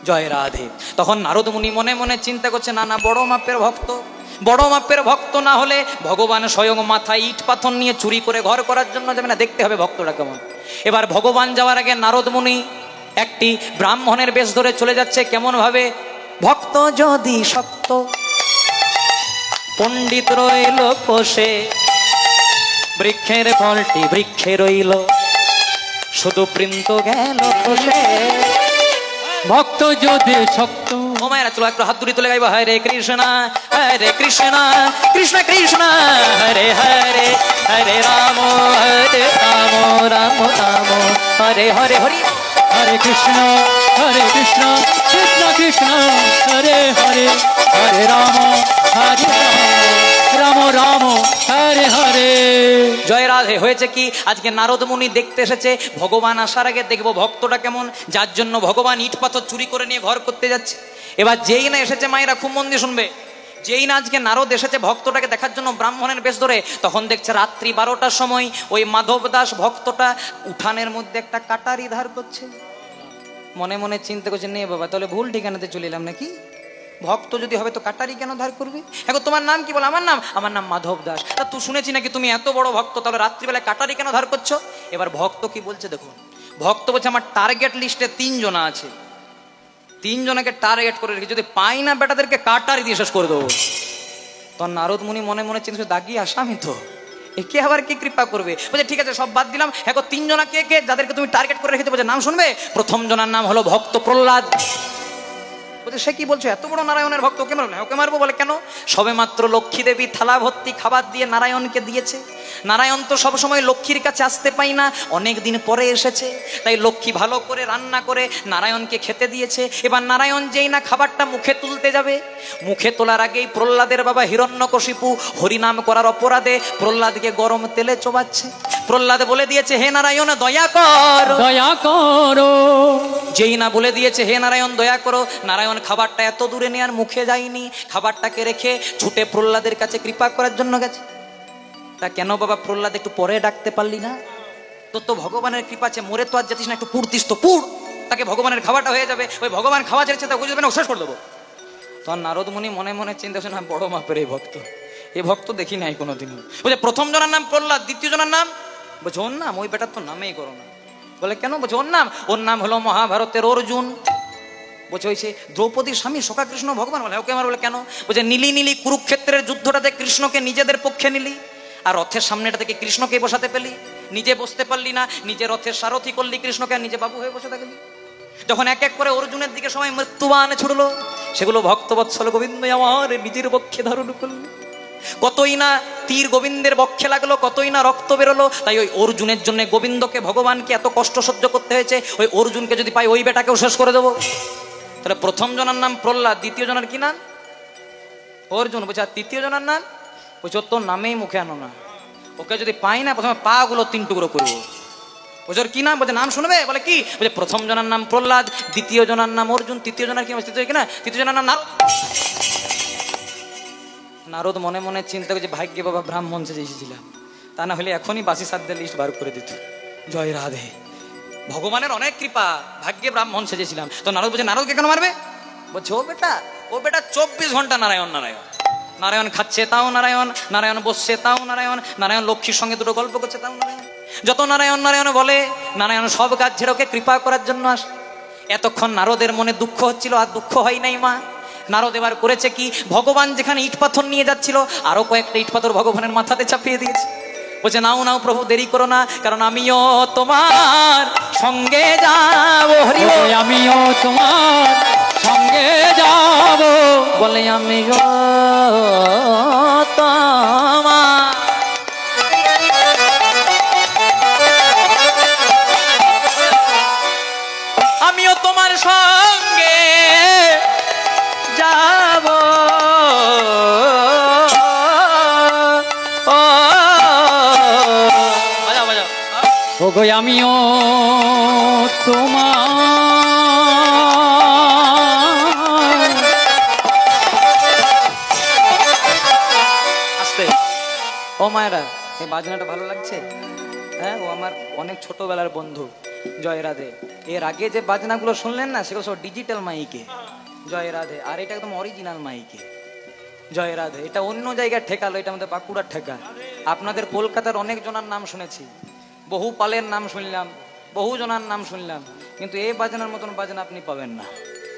জয় রাধে। তখন নারদ মুনি মনে মনে চিন্তা করছে, না না, বড় মাপের ভক্ত, বড় মাপের ভক্ত না হলে ভগবান স্বয়ং মাথায় ইট পাথর নিয়ে চুরি করে ঘর করার জন্য যাবে না, দেখতে হবে ভক্তটা কেমন। এবার ভগবান যাওয়ার আগে নারদ মুনি একটি ব্রাহ্মণের বেশ ধরে চলে যাচ্ছে। কেমন ভাবে? ভক্ত যদি শক্ত, পণ্ডিত রইল পোষে, বৃক্ষের ফলটি বৃক্ষে রইল, শুধু বৃন্ত গেল পোষে। ভক্ত যদি শক্ত। ও মায়েরা, চলো একটু হাত দুটি তুলে গাইবো, হরে কৃষ্ণ হরে কৃষ্ণ কৃষ্ণ কৃষ্ণ হরে হরে, হরে রাম হরে রাম রাম রাম হরে হরে। হরি হরে কৃষ্ণ কৃষ্ণ কৃষ্ণ হরে হরে, হরে রাম রাম রাম হরে হরে। জয় রাধে। হয়েছে কি, আজকে নারদ মুনি দেখতে এসেছে ভগবান আসার আগে দেখবো ভক্তটা কেমন, যার জন্য ভগবান ইট পাথর চুরি করে নিয়ে ঘর করতে যাচ্ছে। এবার যেই না এসেছে, মায়েরা খুব মন দিয়ে শুনবে, যেই না আজকে নারদ এসেছে ভক্তটাকে দেখার জন্য ব্রাহ্মণের বেশ ধরে, তখন দেখছে রাত্রি 12টার সময় ওই মাধব দাস ভক্তটা উঠানের মধ্যে একটা কাটারি ধার করছে। মনে মনে চিন্তা করছে, নে বাবা, তাহলে ভুল ঠিকানাতে চলে এলাম নাকি? ভক্ত যদি হবে তো কাটারি কেন ধার করবি? এখন তোমার নাম কি বল? আমার নাম মাধব দাস। তা তুই শুনেছি নাকি তুমি এত বড় ভক্ত, তাহলে রাত্রিবেলায় কাটারি কেন ধার করছো? এবার ভক্ত কি বলছে দেখুন, ভক্ত বলছে আমার টার্গেট লিস্টে 3 জনা আছে, 3 জনাকে টার্গেট করে রেখে যদি পাই না বেটাদেরকে কাটারি দিয়ে শেষ করে দেবো। তখন নারদ মুনি মনে মনে চিন্তা দাগি আসামি তো, একে আবার কি কৃপা করবে? বলছে ঠিক আছে সব বাদ দিলাম, এখন 3 জনা কে কে যাদেরকে তুমি টার্গেট করে রেখেছো? বলছে নাম শুনবে। প্রথম জনার নাম হলো ভক্ত প্রহ্লাদ। বলছে সে কি বলছো, এত বড় নারায়ণের ভক্ত, ওকে মারবো? ওকে মারবো। বলে কেন? সবে মাত্র লক্ষ্মী দেবী থালা ভর্তি খাবার দিয়ে নারায়ণকে দিয়েছে। নারায়ণ তো সবসময় লক্ষ্মীর কাছে আসতে পাই না, অনেক দিন পরে এসেছে, তাই লক্ষ্মী ভালো করে রান্না করে নারায়ণকে খেতে দিয়েছে। এবার নারায়ণ যেই না খাবারটা মুখে তুলতে যাবে, মুখে তোলার আগেই প্রহ্লাদের বাবা হিরণ্যকশিপু হরিনাম করার অপরাধে প্রহ্লাদকে গরম তেলে চোবাচ্ছে। প্রহ্লাদ বলে দিয়েছে হে নারায়ণ দয়া কর, দয়া করো। যেই না বলে দিয়েছে হে নারায়ণ দয়া করো, নারায়ণ খাবারটা এত দূরে নিয়ে আর মুখে যায়নি, খাবারটাকে রেখে ছুটে প্রহ্লাদের কাছে কৃপা করার জন্য গেছে। তা কেন বাবা প্রহ্লাদ একটু পরে ডাকতে পারলি না? তোর তো ভগবানের কৃপা আছে, মরে তো আর যাচ্ছিস না, একটু পুড়তিস তো পুড়, তাকে ভগবানের খাবারটা হয়ে যাবে। ওই ভগবান খাওয়া ছেড়েছে তা বুঝবে না, শেষ করে দেবো। তখন নারদ মুনি মনে মনে চিন্তা করছে না, বড় মাপের এই ভক্ত, এই ভক্ত দেখি নাই কোনোদিনও। বলছে প্রথম জনের নাম প্রহ্লাদ, দ্বিতীয় জনের নাম? বলছে ওর নাম? ওই বেটার তো নামেই করো না। বলে কেন? বলছে ওর নাম হলো মহাভারতের অর্জুন। বলছে ওই সে দ্রৌপদীর স্বামী সখা কৃষ্ণ ভগবান। বলে ওকে আমার। বলে কেন? বলছে নীলি নীলি কুরুক্ষেত্রের যুদ্ধটাতে কৃষ্ণকে নিজেদের পক্ষে নিলি, আর রথের সামনেটা থেকে কৃষ্ণকে বসাতে পেলি, নিজে বসতে পারলি না, নিজে রথের সারথি করলি কৃষ্ণকে, আর নিজে বাবু হয়ে বসে থাকলি। যখন এক এক করে অর্জুনের দিকে সবাই মৃত্যুবান ছুড়লো, সেগুলো ভক্তবৎসল গোবিন্দ আমার নিজের পক্ষে ধারণ করলো। কতই না তীর গোবিন্দের বক্ষে লাগলো, কতই না রক্ত বেরোলো। তাই ওই অর্জুনের জন্য গোবিন্দকে ভগবানকে এত কষ্ট সহ্য করতে হয়েছে। ওই অর্জুনকে যদি পাই ওই বেটাকেও শেষ করে দেবো। তাহলে প্রথম জনের নাম প্রহ্লাদ, দ্বিতীয় জনের কি নাম? অর্জুন। বলছে আর তৃতীয় জনের নাম? বলছে তোর নামেই মুখে আনো না, ওকে যদি পাই না প্রথমে পা গুলো 3 টুকরো করবো। বলছে ওর কি নাম? বলছে নাম শুনবে। বলে কি? বলছে প্রথম জনের নাম প্রহ্লাদ, দ্বিতীয় জনের নাম অর্জুন, তৃতীয় জনের কি? তৃতীয় কি না, তৃতীয় জনের নাম নারদ। নারদ মনে মনে চিন্তা করছে ভাগ্যে বাবা ব্রাহ্মণ সেজে এসেছিলাম, তা না হলে এখনই বাসি সাধ্যের লিস্ট বার করে দিত। জয় রাধে, ভগবানের অনেক কৃপা, ভাগ্যে ব্রাহ্মণ সেজেছিলাম। তো নারদ বলছে নারদকে কেন মারবে? বলছে ও বেটা 24 ঘন্টা নারায়ণ নারায়ণ, নারায়ণ খাচ্ছে তাও নারায়ণ, নারায়ণ বসছে তাও নারায়ণ, নারায়ণ লক্ষ্মীর সঙ্গে দুটো গল্প করছে তাও নারায়ণ। যত নারায়ণ নারায়ণ বলে, নারায়ণ সব কাজ ছেড়ে ওকে কৃপা করার জন্য আসে। এতক্ষণ নারদের মনে দুঃখ হচ্ছিল, আর দুঃখ হয় নাই মা। নারদ এবার করেছে কি, ভগবান যেখানে ইট পাথর নিয়ে যাচ্ছিল আরো কয়েকটা ইট পাথর ভগবানের মাথাতে চাপিয়ে দিয়েছে। বলছে নাও নাও প্রভু, দেরি করো না, কারণ আমিও তোমার সঙ্গে যাব। হরি বল। আমিও তোমার সঙ্গে যাব। বলে আমিও তোমার, আমিও তোমার সঙ্গে যাব। বাজাও বাজাও। ওগো আমিও তোমার। আস্তে। ও মায়েরা, এই বাজনাটা ভালো লাগছে? হ্যাঁ, ও আমার অনেক ছোটবেলার বন্ধু। জয় রাধে। এর আগে যে বাজনাগুলো শুনলেন না, সেগুলো সব ডিজিটাল মাইকে। জয় রাধে। আর এটা একদম অরিজিনাল মাইকে। জয় রাধে। এটা অন্য জায়গায় ঠেকালো, এটা আমাদের বাঁকুড়ার ঠেকা। আপনাদের কলকাতার অনেক জনার নাম শুনেছি, বহু পালের নাম শুনলাম, বহু জনার নাম শুনলাম, কিন্তু এই বাজনার মতন বাজনা আপনি পাবেন না।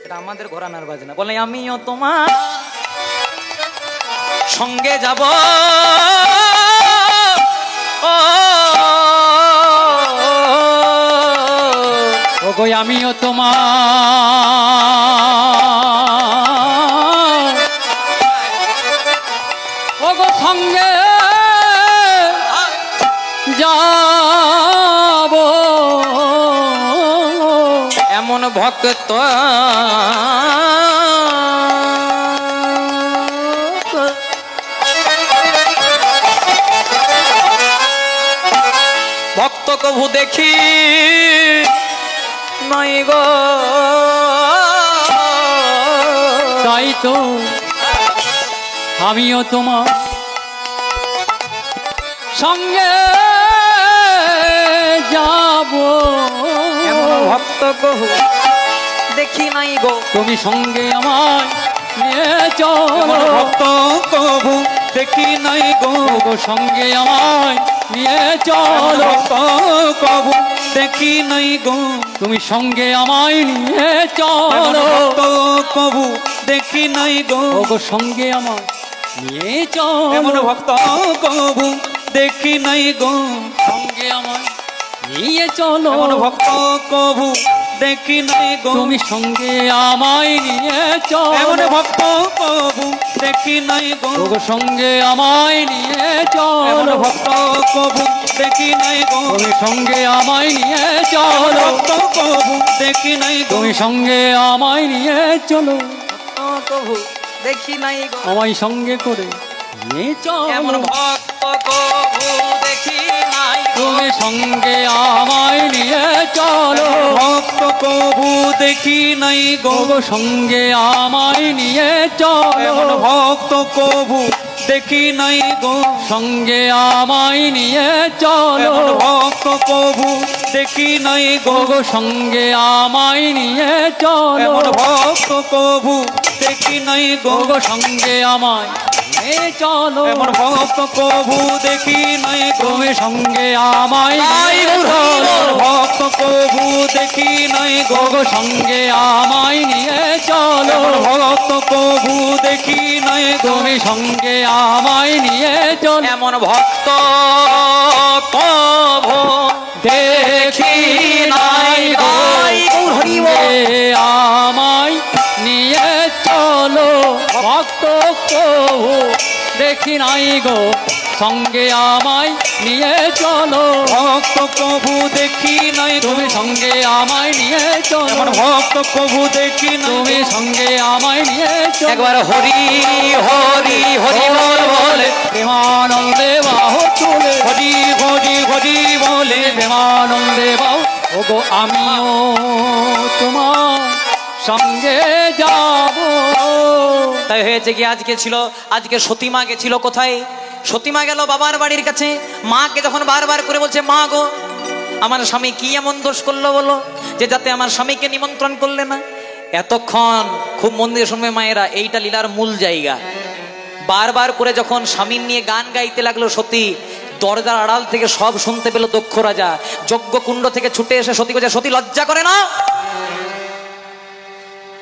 এটা আমাদের ঘরানার বাজনা। বলে আমিও তোমার সঙ্গে যাব। ওগো আমিও তোমার। ওগো সঙ্গে যাব। এমন ভক্ত ভক্ত কভু দেখি নাই গো। তাই তো আমিও তোমার সঙ্গে যাব। এমন ভক্ত কভু দেখি নাই গো। তুমি সঙ্গে আমার নিয়ে চলো ভক্ত কবু দেখি নাই গো গো সঙ্গে আমায় নিয়ে চলো ভক্ত কবু দেখি নাই গো তুমি সঙ্গে আমায় নিয়ে চলো ভক্ত কবু দেখি নাই গো গো সঙ্গে আমায় নিয়ে এমন চলো ভক্ত কবু দেখি নাই গো সঙ্গে আমায় নিয়ে চলো এমন ভক্ত কবু দেখি নাই গো তুমি সঙ্গে আমায় নিয়ে এমন চলো ভক্ত কবু দেখি নাই গো গো সঙ্গে আমায় নিয়ে এমন চলো ভক্ত কবু দেখি নাই গো তুমি সঙ্গে আমায় নিয়ে এমন চলো ভক্ত কবু দেখি নাই গো তুমি সঙ্গে আমায় নিয়ে চলো কবু দেখি নাই গো আমায় সঙ্গে করে নিয়ে এমন চলো ভক্ত কবু দেখি নাই গো তুমি সঙ্গে আমায় নিয়ে চলো ভক্ত কবু দেখি নাই গো গো সঙ্গে আমায় নিয়ে চলো এমন ভক্ত কবু দেখি নাই গো সঙ্গে আমায় নিয়ে চলো এমন ভক্ত কবু দেখি নাই গো গো সঙ্গে আমায় নিয়ে চলো এমন ভক্ত কবু দেখি নাই গো গো সঙ্গে আমায় নিয়ে চলো এমন ভক্ত কবু দেখি নাই গো তুমি সঙ্গে আমায় তাই নিয়ে চলো ভক্ত কবু দেখি নাই গো গো সঙ্গে আমায় নিয়ে চলো এমন ভক্ত কবু দেখি নাই গো তুমি সঙ্গে আমায় নিয়ে চলো এমন ভক্ত কবু দেখি নাই গো হরি বল। সঙ্গে আমায় নিয়ে চলো ভক্ত কবু দেখি নাই গো সঙ্গে আমায় নিয়ে চলো ভক্ত কবু দেখি নাই গো তুমি সঙ্গে আমায় নিয়ে চলো এমন ভক্ত কবু দেখি নাই তুমি সঙ্গে আমায় নিয়ে চলো একবার হরি হরি হরি বল বলে প্রেমানন্দে বাহ তুলে হরি হরি হরি বলে প্রেমানন্দে বাহ ওগো আমিও তোমার সঙ্গে যাব তাই হয়েছে কি আজকে সতীমা গেছিল কোথায়? সতীমা গেল বাবার বাড়ির কাছে। মাকে যখন বারবার করে বলছে, মা গো আমার স্বামী কি এমন দোষ করলো বলো যে যাতে আমার স্বামীকে নিমন্ত্রণ করলে না? এতক্ষণ খুব মন দিয়ে শুনবে মায়েরা, এইটা লীলার মূল জায়গা। বারবার করে যখন স্বামীর নিয়ে গান গাইতে লাগলো সতী, দরজার আড়াল থেকে সব শুনতে পেল দক্ষ রাজা। যজ্ঞকুণ্ড থেকে ছুটে এসে সতী বলছে, সতী লজ্জা করে না?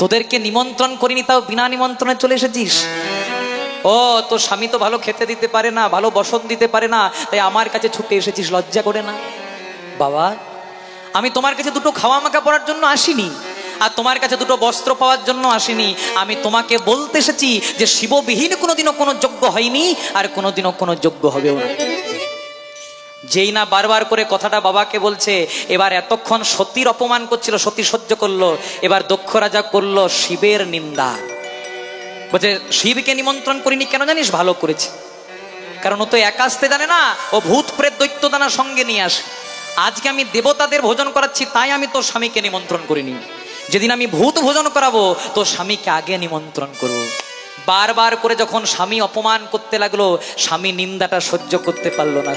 তোদেরকে নিমন্ত্রণ করিনি, তাও বিনা নিমন্ত্রণে চলে এসেছিস? ও তোর স্বামী তো ভালো খেতে দিতে পারে না, ভালো বসন দিতে পারে না, তাই আমার কাছে ছুটে এসেছিস, লজ্জা করে না? বাবা, আমি তোমার কাছে দুটো খাওয়া মাখা পড়ার জন্য আসিনি, আর তোমার কাছে দুটো বস্ত্র পাওয়ার জন্য আসিনি। আমি তোমাকে বলতে এসেছি যে শিববিহীন কোনোদিনও কোনো যজ্ঞ হয়নি, আর কোনোদিনও কোনো যজ্ঞ হবেও না। যেই না বারবার করে কথাটা বাবাকে বলছে, এবার এতক্ষণ সতীর অপমান করছিল, সতী সহ্য করলো। এবার দক্ষ রাজা করলো শিবের নিন্দা। বলছে, শিবকে নিমন্ত্রণ করিনি কেন জানিস? ভালো করেছি, কারণ ও তো একা আসতে জানে না, ও ভূত প্রেত দৈত্য দানা সঙ্গে নিয়ে আসে। আজকে আমি দেবতাদের ভোজন করাচ্ছি, তাই আমি তোর স্বামীকে নিমন্ত্রণ করিনি। যেদিন আমি ভূত ভোজন করাবো, তোর স্বামীকে আগে নিমন্ত্রণ করবো। বারবার করে যখন স্বামী অপমান করতে লাগলো, স্বামী নিন্দাটা সহ্য করতে পারলো না।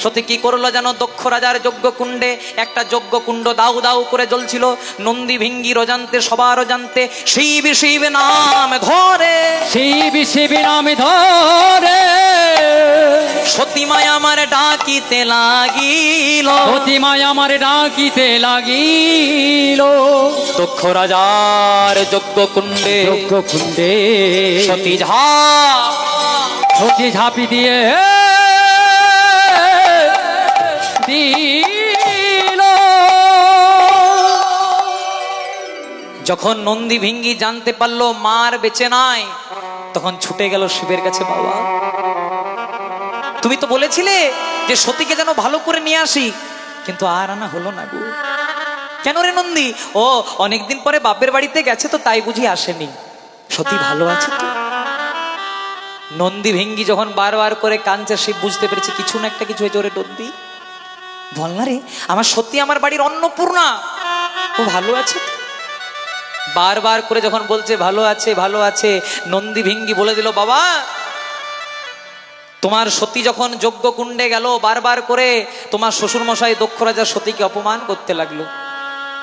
সতী কি করলো জানো? দক্ষ রাজার যজ্ঞকুণ্ডে একটা যজ্ঞকুণ্ড দাউ দাউ করে জ্বলছিল। নন্দী ভিঙ্গির অজান্তে, সবার অজান্তে শিব শিব নাম ধরে, শিব শিব নাম ধরে সতীমায় আমার ডাকিতে লাগিল, সতীমায় আমার ডাকিতে লাগিল। দক্ষ রাজার যজ্ঞকুণ্ডে যজ্ঞকুণ্ডে সতী ঝাঁপ, সতী ঝাঁপি দিয়ে দিল। যখন নন্দী ভিঙ্গি জানতে পারলো মার বেঁচে নাই, তখন ছুটে গেল শিবের কাছে। বাবা, তুমি তো বলেছিলে যে সতীকে যেন ভালো করে নিয়ে আসি, কিন্তু আর আনা হলো না গো। কেন রে নন্দী? ও অনেকদিন পরে বাপের বাড়িতে গেছে তো, তাই বুঝি আসেনি। সতী ভালো আছে তো? নন্দী ভিঙ্গি যখন বারবার করে কাঁদছে, শিব বুঝতে পেরেছে কিছু না একটা কিছু হয়েছে। ওরে নন্দী, বল না রে, আমার সত্যি আমার বাড়ির অন্নপূর্ণা, ও ভালো আছে? বারবার করে যখন বলছে ভালো আছে ভালো আছে, নন্দী ভিঙ্গি বলে দিল, বাবা তোমার সতী যখন যজ্ঞকুণ্ডে গেল, বারবার করে তোমার শ্বশুর মশাই দক্ষ রাজা সতীকে অপমান করতে লাগলো।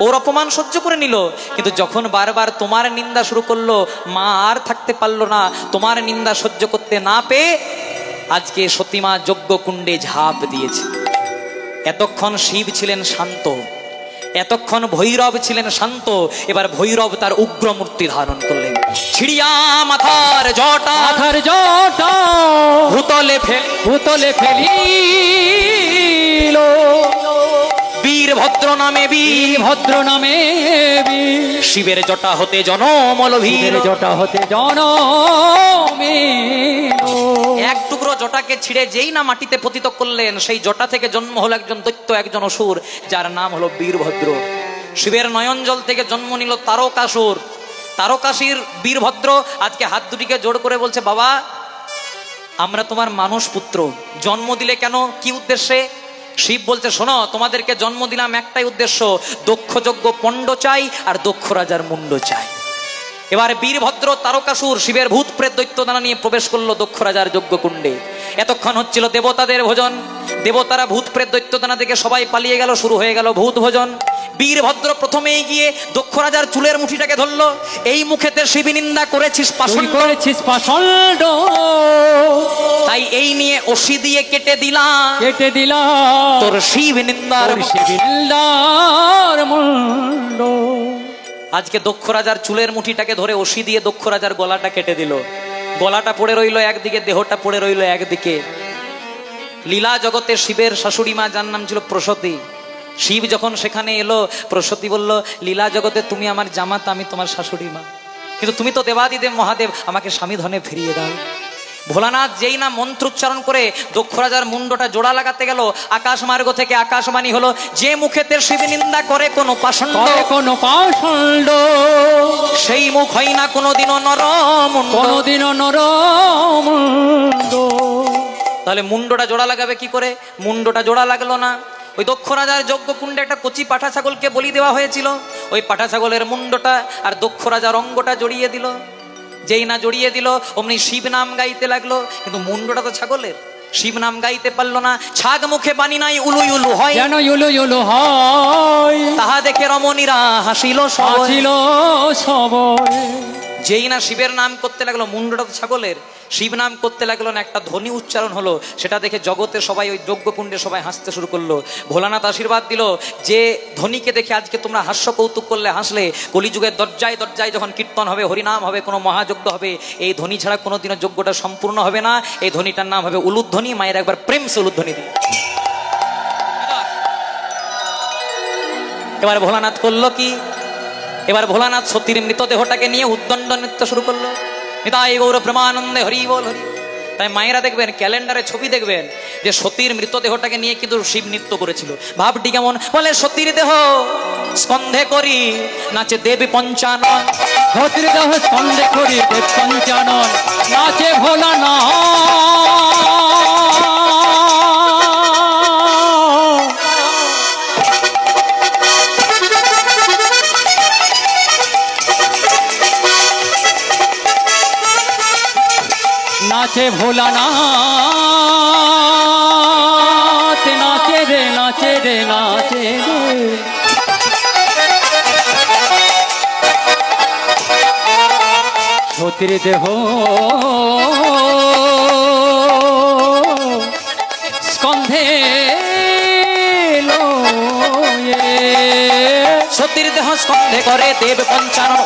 ওর অপমান সহ্য করে নিল, কিন্তু যখন বারবার তোমার নিন্দা শুরু করলো, মা আর থাকতে পারলো না। তোমার নিন্দা সহ্য করতে না পেয়ে আজকে সতীমা যজ্ঞকুণ্ডে ঝাঁপ দিয়েছে। এতক্ষণ শিব ছিলেন শান্ত, এতক্ষণ ভৈরব ছিলেন শান্ত, এবার ভৈরব তার উগ্র মূর্তি ধারণ করলেন। ছিড়িয়া মাথার জটা ভূতলে ফেলিল, বীরভদ্র নামে ভদ্র নামে শিবের জটা হতে জনমলভীর জটা হতে জনমে। এক টুকরো জটাকে ছিঁড়ে যেই না মাটিতে পতিত করলেন, সেই জটা থেকে জন্ম হলো একজন দৈত্য, একজন অসুর, যার নাম হলো বীরভদ্র। শিবের নয়ন জল থেকে জন্ম নিল তারকাসুর। তারকাসির বীরভদ্র আজকে হাত দুটিকে জোড় করে বলছে, বাবা আমরা তোমার মানুষ পুত্র, জন্ম দিলে কেন, কি উদ্দেশ্যে? শিব বলছে, শোনো, তোমাদেরকে জন্ম দিলাম একটাই উদ্দেশ্য, দক্ষযজ্ঞ পণ্ড চাই আর দক্ষ রাজার মুন্ড চাই। এবার বীরভদ্র তারকাসুর শিবের ভূত প্রেত দৈত্যদানা নিয়ে প্রবেশ করলো দক্ষ রাজার যজ্ঞকুণ্ডে। এতক্ষণ হচ্ছিল দেবতাদের ভোজন, দেবতারা ভূত প্রেত দৈত্যদানা থেকে সবাই পালিয়ে গেল, শুরু হয়ে গেল ভূত ভোজন। বীরভদ্র প্রথমেই গিয়ে দক্ষ রাজার চুলের মুঠিটাকে ধরলো, এই মুখেতে শিব নিন্দা করেছিস পাষণ্ড, তাই এই নিয়ে অসি দিয়ে কেটে দিলাম তোর শিব নিন্দার মুন্ড। আজকে দক্ষ রাজার চুলের মুঠিটাকে ধরে অসি দিয়ে দক্ষ রাজার গলাটা কেটে দিল। গলাটা পড়ে রইল একদিকে, দেহটা পড়ে রইল একদিকে। লীলা জগতে শিবের শাশুড়ি মা, যার নাম ছিল প্রসূতি, শিব যখন সেখানে এলো, প্রসূতি বলল, লীলা জগতে তুমি আমার জামাতা, আমি তোমার শাশুড়ি মা, কিন্তু তুমি তো দেবাদিদেব মহাদেব, আমাকে স্বামী ধনে ফিরিয়ে দাও। ভোলানাথ যেই না মন্ত্রোচ্চারণ করে দক্ষ রাজার মুন্ডটা জোড়া লাগাতে গেল, আকাশ মার্গ থেকে আকাশবাণী হলো, যে মুখেতে শিব নিন্দা করে কোনো পাষণ্ড, সেই মুখ হয় না কোনোদিনও নরম, তাহলে মুন্ডটা জোড়া লাগাবে কি করে? মুন্ডটা জোড়া লাগলো না। ওই দক্ষ রাজার যজ্ঞকুণ্ডে একটা কচি পাঠা ছাগলকে বলি দেওয়া হয়েছিল, ওই পাঠা ছাগলের মুন্ডটা আর দক্ষ রাজার অঙ্গটা জড়িয়ে দিল। যেই না জড়িয়ে দিল, অমনি শিব নাম গাইতে লাগলো, কিন্তু মুন্ডটা তো ছাগলের, শিব নাম গাইতে পারলো না। ছাগ মুখে বাণী নাই, উলু উলু হয়, যেন ইউলু ইউলু হয়, তাহা দেখে রমণীরা হাসিল সবাই। যেই না শিবের নাম করতে লাগলো, মুন্ডটা তো ছাগলের, শিব নাম করতে লাগলো না, একটা ধ্বনি উচ্চারণ হলো, সেটা দেখে জগতে সবাই, ওই যজ্ঞকুণ্ডে সবাই হাসতে শুরু করলো। ভোলানাথ আশীর্বাদ দিল, যে ধ্বনিকে দেখে আজকে তোমরা হাস্য কৌতুক করলে, হাসলে, কলিযুগের দরজায় দরজায় যখন কীর্তন হবে, হরিনাম হবে, কোনো মহাযজ্ঞ হবে, এই ধ্বনি ছাড়া কোনোদিনও যজ্ঞটা সম্পূর্ণ হবে না। এই ধ্বনিটার নাম হবে উলুধ্বনি। মায়ের একবার প্রেম সে উলুধ্বনি দিই। এবার ভোলানাথ করলো কি? এবার ভোলানাথ সতীর মৃতদেহটাকে নিয়ে উদ্দণ্ড নৃত্য শুরু করলো। নিতাই গৌর প্রেমানন্দে হরি বল হরি। তাই মায়েরা দেখবেন, ক্যালেন্ডারে ছবি দেখবেন যে সতীর মৃতদেহটাকে নিয়ে কিন্তু শিব নৃত্য করেছিল। ভাবটি কেমন? বলে, সতীর দেহ স্কন্ধে করি নাচে দেবী পঞ্চানন, সতীর দেহ স্কন্ধে করি দেব পঞ্চানন, নাচে ভোলানাথ। নাচে ভোলানাথ, নাচে রে নাচে রে নাচে রে। সতীর দেহ স্কন্ধে সতীর দেহ স্কন্ধে করে দেব পঞ্চানন,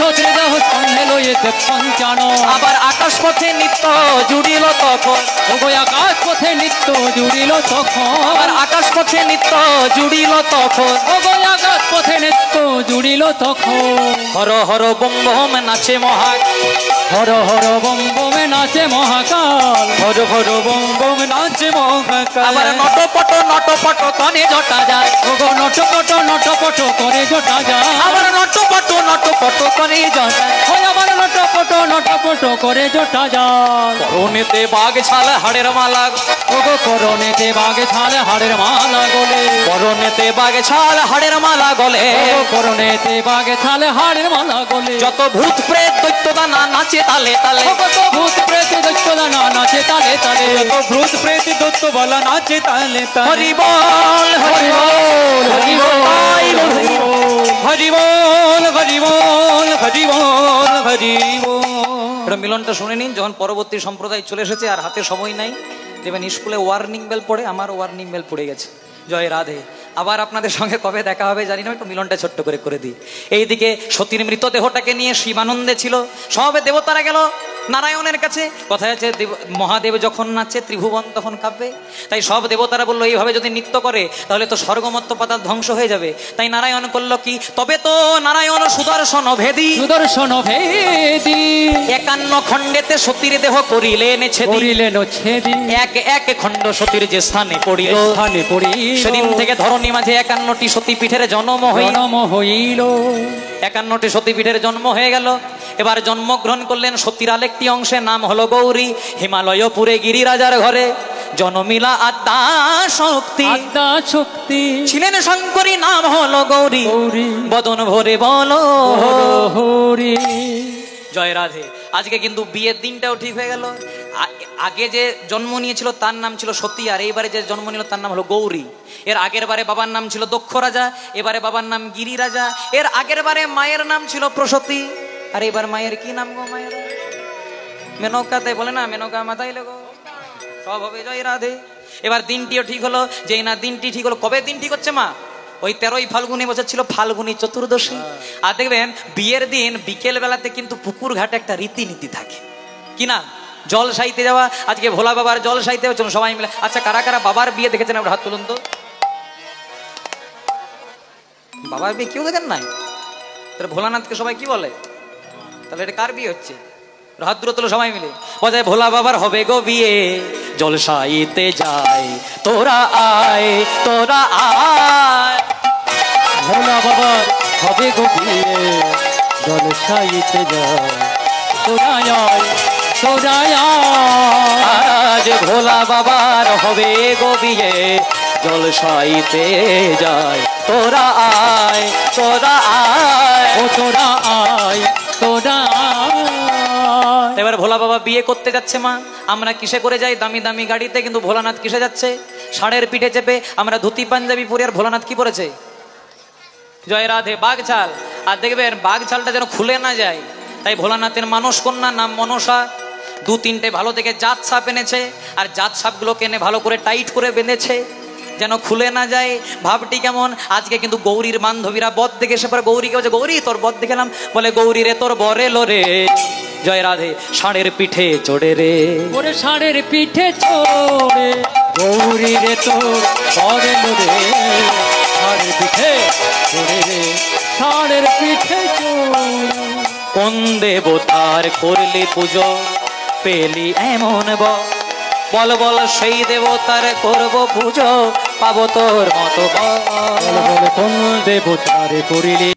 সতীর দেহ স্কন্ধে লয়ে দেব পঞ্চানন। আবার আকাশ পথে নিত্য জুড়িল তখন, আকাশ পথে নিত্য জুড়িল তখন, আবার আকাশ পথে নিত্য জুড়িল তখন, আকাশ পথে নিত্য জুড়িল তখন। হর হর বম বম নাচে মহাক, হর হর বম বমে নাচে মহাকাল, হর হর বম বম নাচে মহাকাল। আবার নটপট নটপট কনে জটা যায়, ওগো নটপট নটপট করে জটা যায়, আবার নটপট নটপট কনে জটা, ওই আবার নটপট নটপট করে জটা যায়। করুণেতে বাঘ ছাল হাড়ের মালা, ওগো করণেতে বাগে ছাল হাড়ের মালা গলে, পরনেতে বাগে ছাল হাড়ের মালা গলে, ওগো করণেতে বাগে ছাল হাড়ের মালা গলে, যত ভূত প্রেত দৈত্য দানা নাচে তালে তালে, ওগো তো ভূত প্রেত দৈত্য দানা নাচে তালে তালে, তো ভূত প্রেত দত্ত বলা নাচে তালে তালে। হরি বল হরি বল হরি বল, হরি বল হরি বল হরি বল হরি বল। এটা মিলনটা শুনে নিন। যখন পরবর্তী সম্প্রদায় চলে এসেছে আর হাতে সময় নাই, দেখবেন স্কুলে ওয়ার্নিং বেল পড়ে, আমার ওয়ার্নিং বেল পড়ে গেছে। জয় রাধে। আবার আপনাদের সঙ্গে কবে দেখা হবে জানি না, একটু মিলনটা ছোট্ট করে দিই। এইদিকে সতীর মৃতদেহটাকে নিয়ে শিবানন্দে ছিল, সব দেবতারা গেল নারায়ণের কাছে। কথায় আছে মহাদেব যখন নাচে ত্রিভুবন তখন কাঁপবে। তাই সব দেবতারা বললো এইভাবে যদি নৃত্য করে তাহলে তো স্বর্গমত্ত পাতাল ধ্বংস হয়ে যাবে। তাই নারায়ণ করলো কি, তবে তো নারায়ণ সুদর্শন ভেদী, সুদর্শন ভেদি 51 খণ্ডেতে সতীর দেহ করিলেন ছেদি, করিলেন ছেদি, এক এক খণ্ড সতীর যে স্থানে পড়িল, স্থানে পড়িল, সেদিন থেকে ধরণী মাঝে 51টি সতীপীঠের জন্ম হইল। জন্ম হইল। 51টি সতীপীঠের জন্ম হয়ে গেল। এবার জন্মগ্রহণ করলেন সতীর আরেকটি অংশে, নাম হলো গৌরী। হিমালয়পুরে গিরিরাজার ঘরে জনমিলা আদ্যা শক্তি, আদ্যা শক্তি, ছিলেন শঙ্করী, নাম হলো গৌরী। গৌরী বদন ভরে বলো হরি। জয় রাধে। আজকে কিন্তু বিয়ের দিনটাও ঠিক হয়ে গেল। আগে যে জন্ম নিয়েছিল তার নাম ছিল সতী, আর এইবারে যে জন্ম নিল তার নাম হলো গৌরী। এর আগের বারে বাবার নাম ছিল দক্ষ রাজা, এবারে বাবার নাম গিরি রাজা। এর আগের বারে মায়ের নাম ছিল প্রসূতি, আর এবার মায়ের কি নাম গো? মায়ের মেনকা। তাই বলে না, মেনকা মাথায় লেগো, সব হবে। জয় রাধে। এবার দিনটিও ঠিক হলো। যেই না দিনটি ঠিক হলো, কবে দিন ঠিক হচ্ছে মা? ওই 13ই ফাল্গুন বছর ছিল ফাল্গুনী চতুর্দশী। আর দেখবেন বিয়ের দিন বিকেল বেলাতে কিন্তু পুকুর ঘাটে একটা রীতিনীতি থাকে, কি না? জল সাইতে যাওয়া। আজকে ভোলা বাবার জল সাইতে চলুন সবাই মিলে। আচ্ছা, কারা কারা বাবার বিয়ে দেখেছেন আপনার হাত তুলুন তো। বাবার বিয়ে কেউ দেখেন নাই? তাহলে ভোলানাথকে সবাই কি বলে? তাহলে এটা কার বিয়ে হচ্ছে? হাত দূরে তুলো সবাই মিলে। বজায় ভোলা বাবার হবে গো বিয়ে, জলসাইতে যায় তোরা আয়, তোরা আয়। ভোলা বাবার হবে গো বিয়ে, জলসাইতে যায় তোরা আয়, তোরা আয়। আজ ভোলা বাবার হবে গো বিয়ে, জলসাইতে যায় তোরা আয়, তোরা আয়, ও তোরা আয়, তোরা আয়। এবার ভোলা বাবা বিয়ে করতে যাচ্ছে মা। আমরা কিসে করে যাই? দামি দামি গাড়িতে। কিন্তু ভোলানাথ কিসে যাচ্ছে? ষাঁড়ের পিঠে চেপে। আমরা ধুতি পাঞ্জাবি পরে, আর ভোলানাথ কি পরেছে? জয় রাধে। বাঘছাল। আর দেখবেন বাঘছালটা যেন খুলে না যায়, তাই ভোলানাথের মানস কন্যা নাম মনসা 2-3টে ভালো দেখে জাত সাপ এনেছে, আর জাত সাপগুলোকে এনে ভালো করে টাইট করে বেঁধেছে যেন খুলে না যায়। ভাবটি কেমন? আজকে কিন্তু গৌরীর বান্ধবীরা বদ দেখে এসে পরে গৌরীকে বলছে, গৌরী তোর বদ দেখলাম। বলে, গৌরী রে তোর বরে লো রে। জয় রাধে। ষাঁড়ের পিঠে চড়ে রে, ওরে ষাঁড়ের পিঠে চড়ে, গৌরী রে তোর পরে লো রে। ষাঁড়ের পিঠে চড়ে রে, ষাঁড়ের পিঠে চড়ে। কোন দেবতার করলি পুজো পেলি এমন বল বল, সেই দেবতার করব পুজো, পাবো তোর মতো বল। বল বল কোন দেবতারে করিলি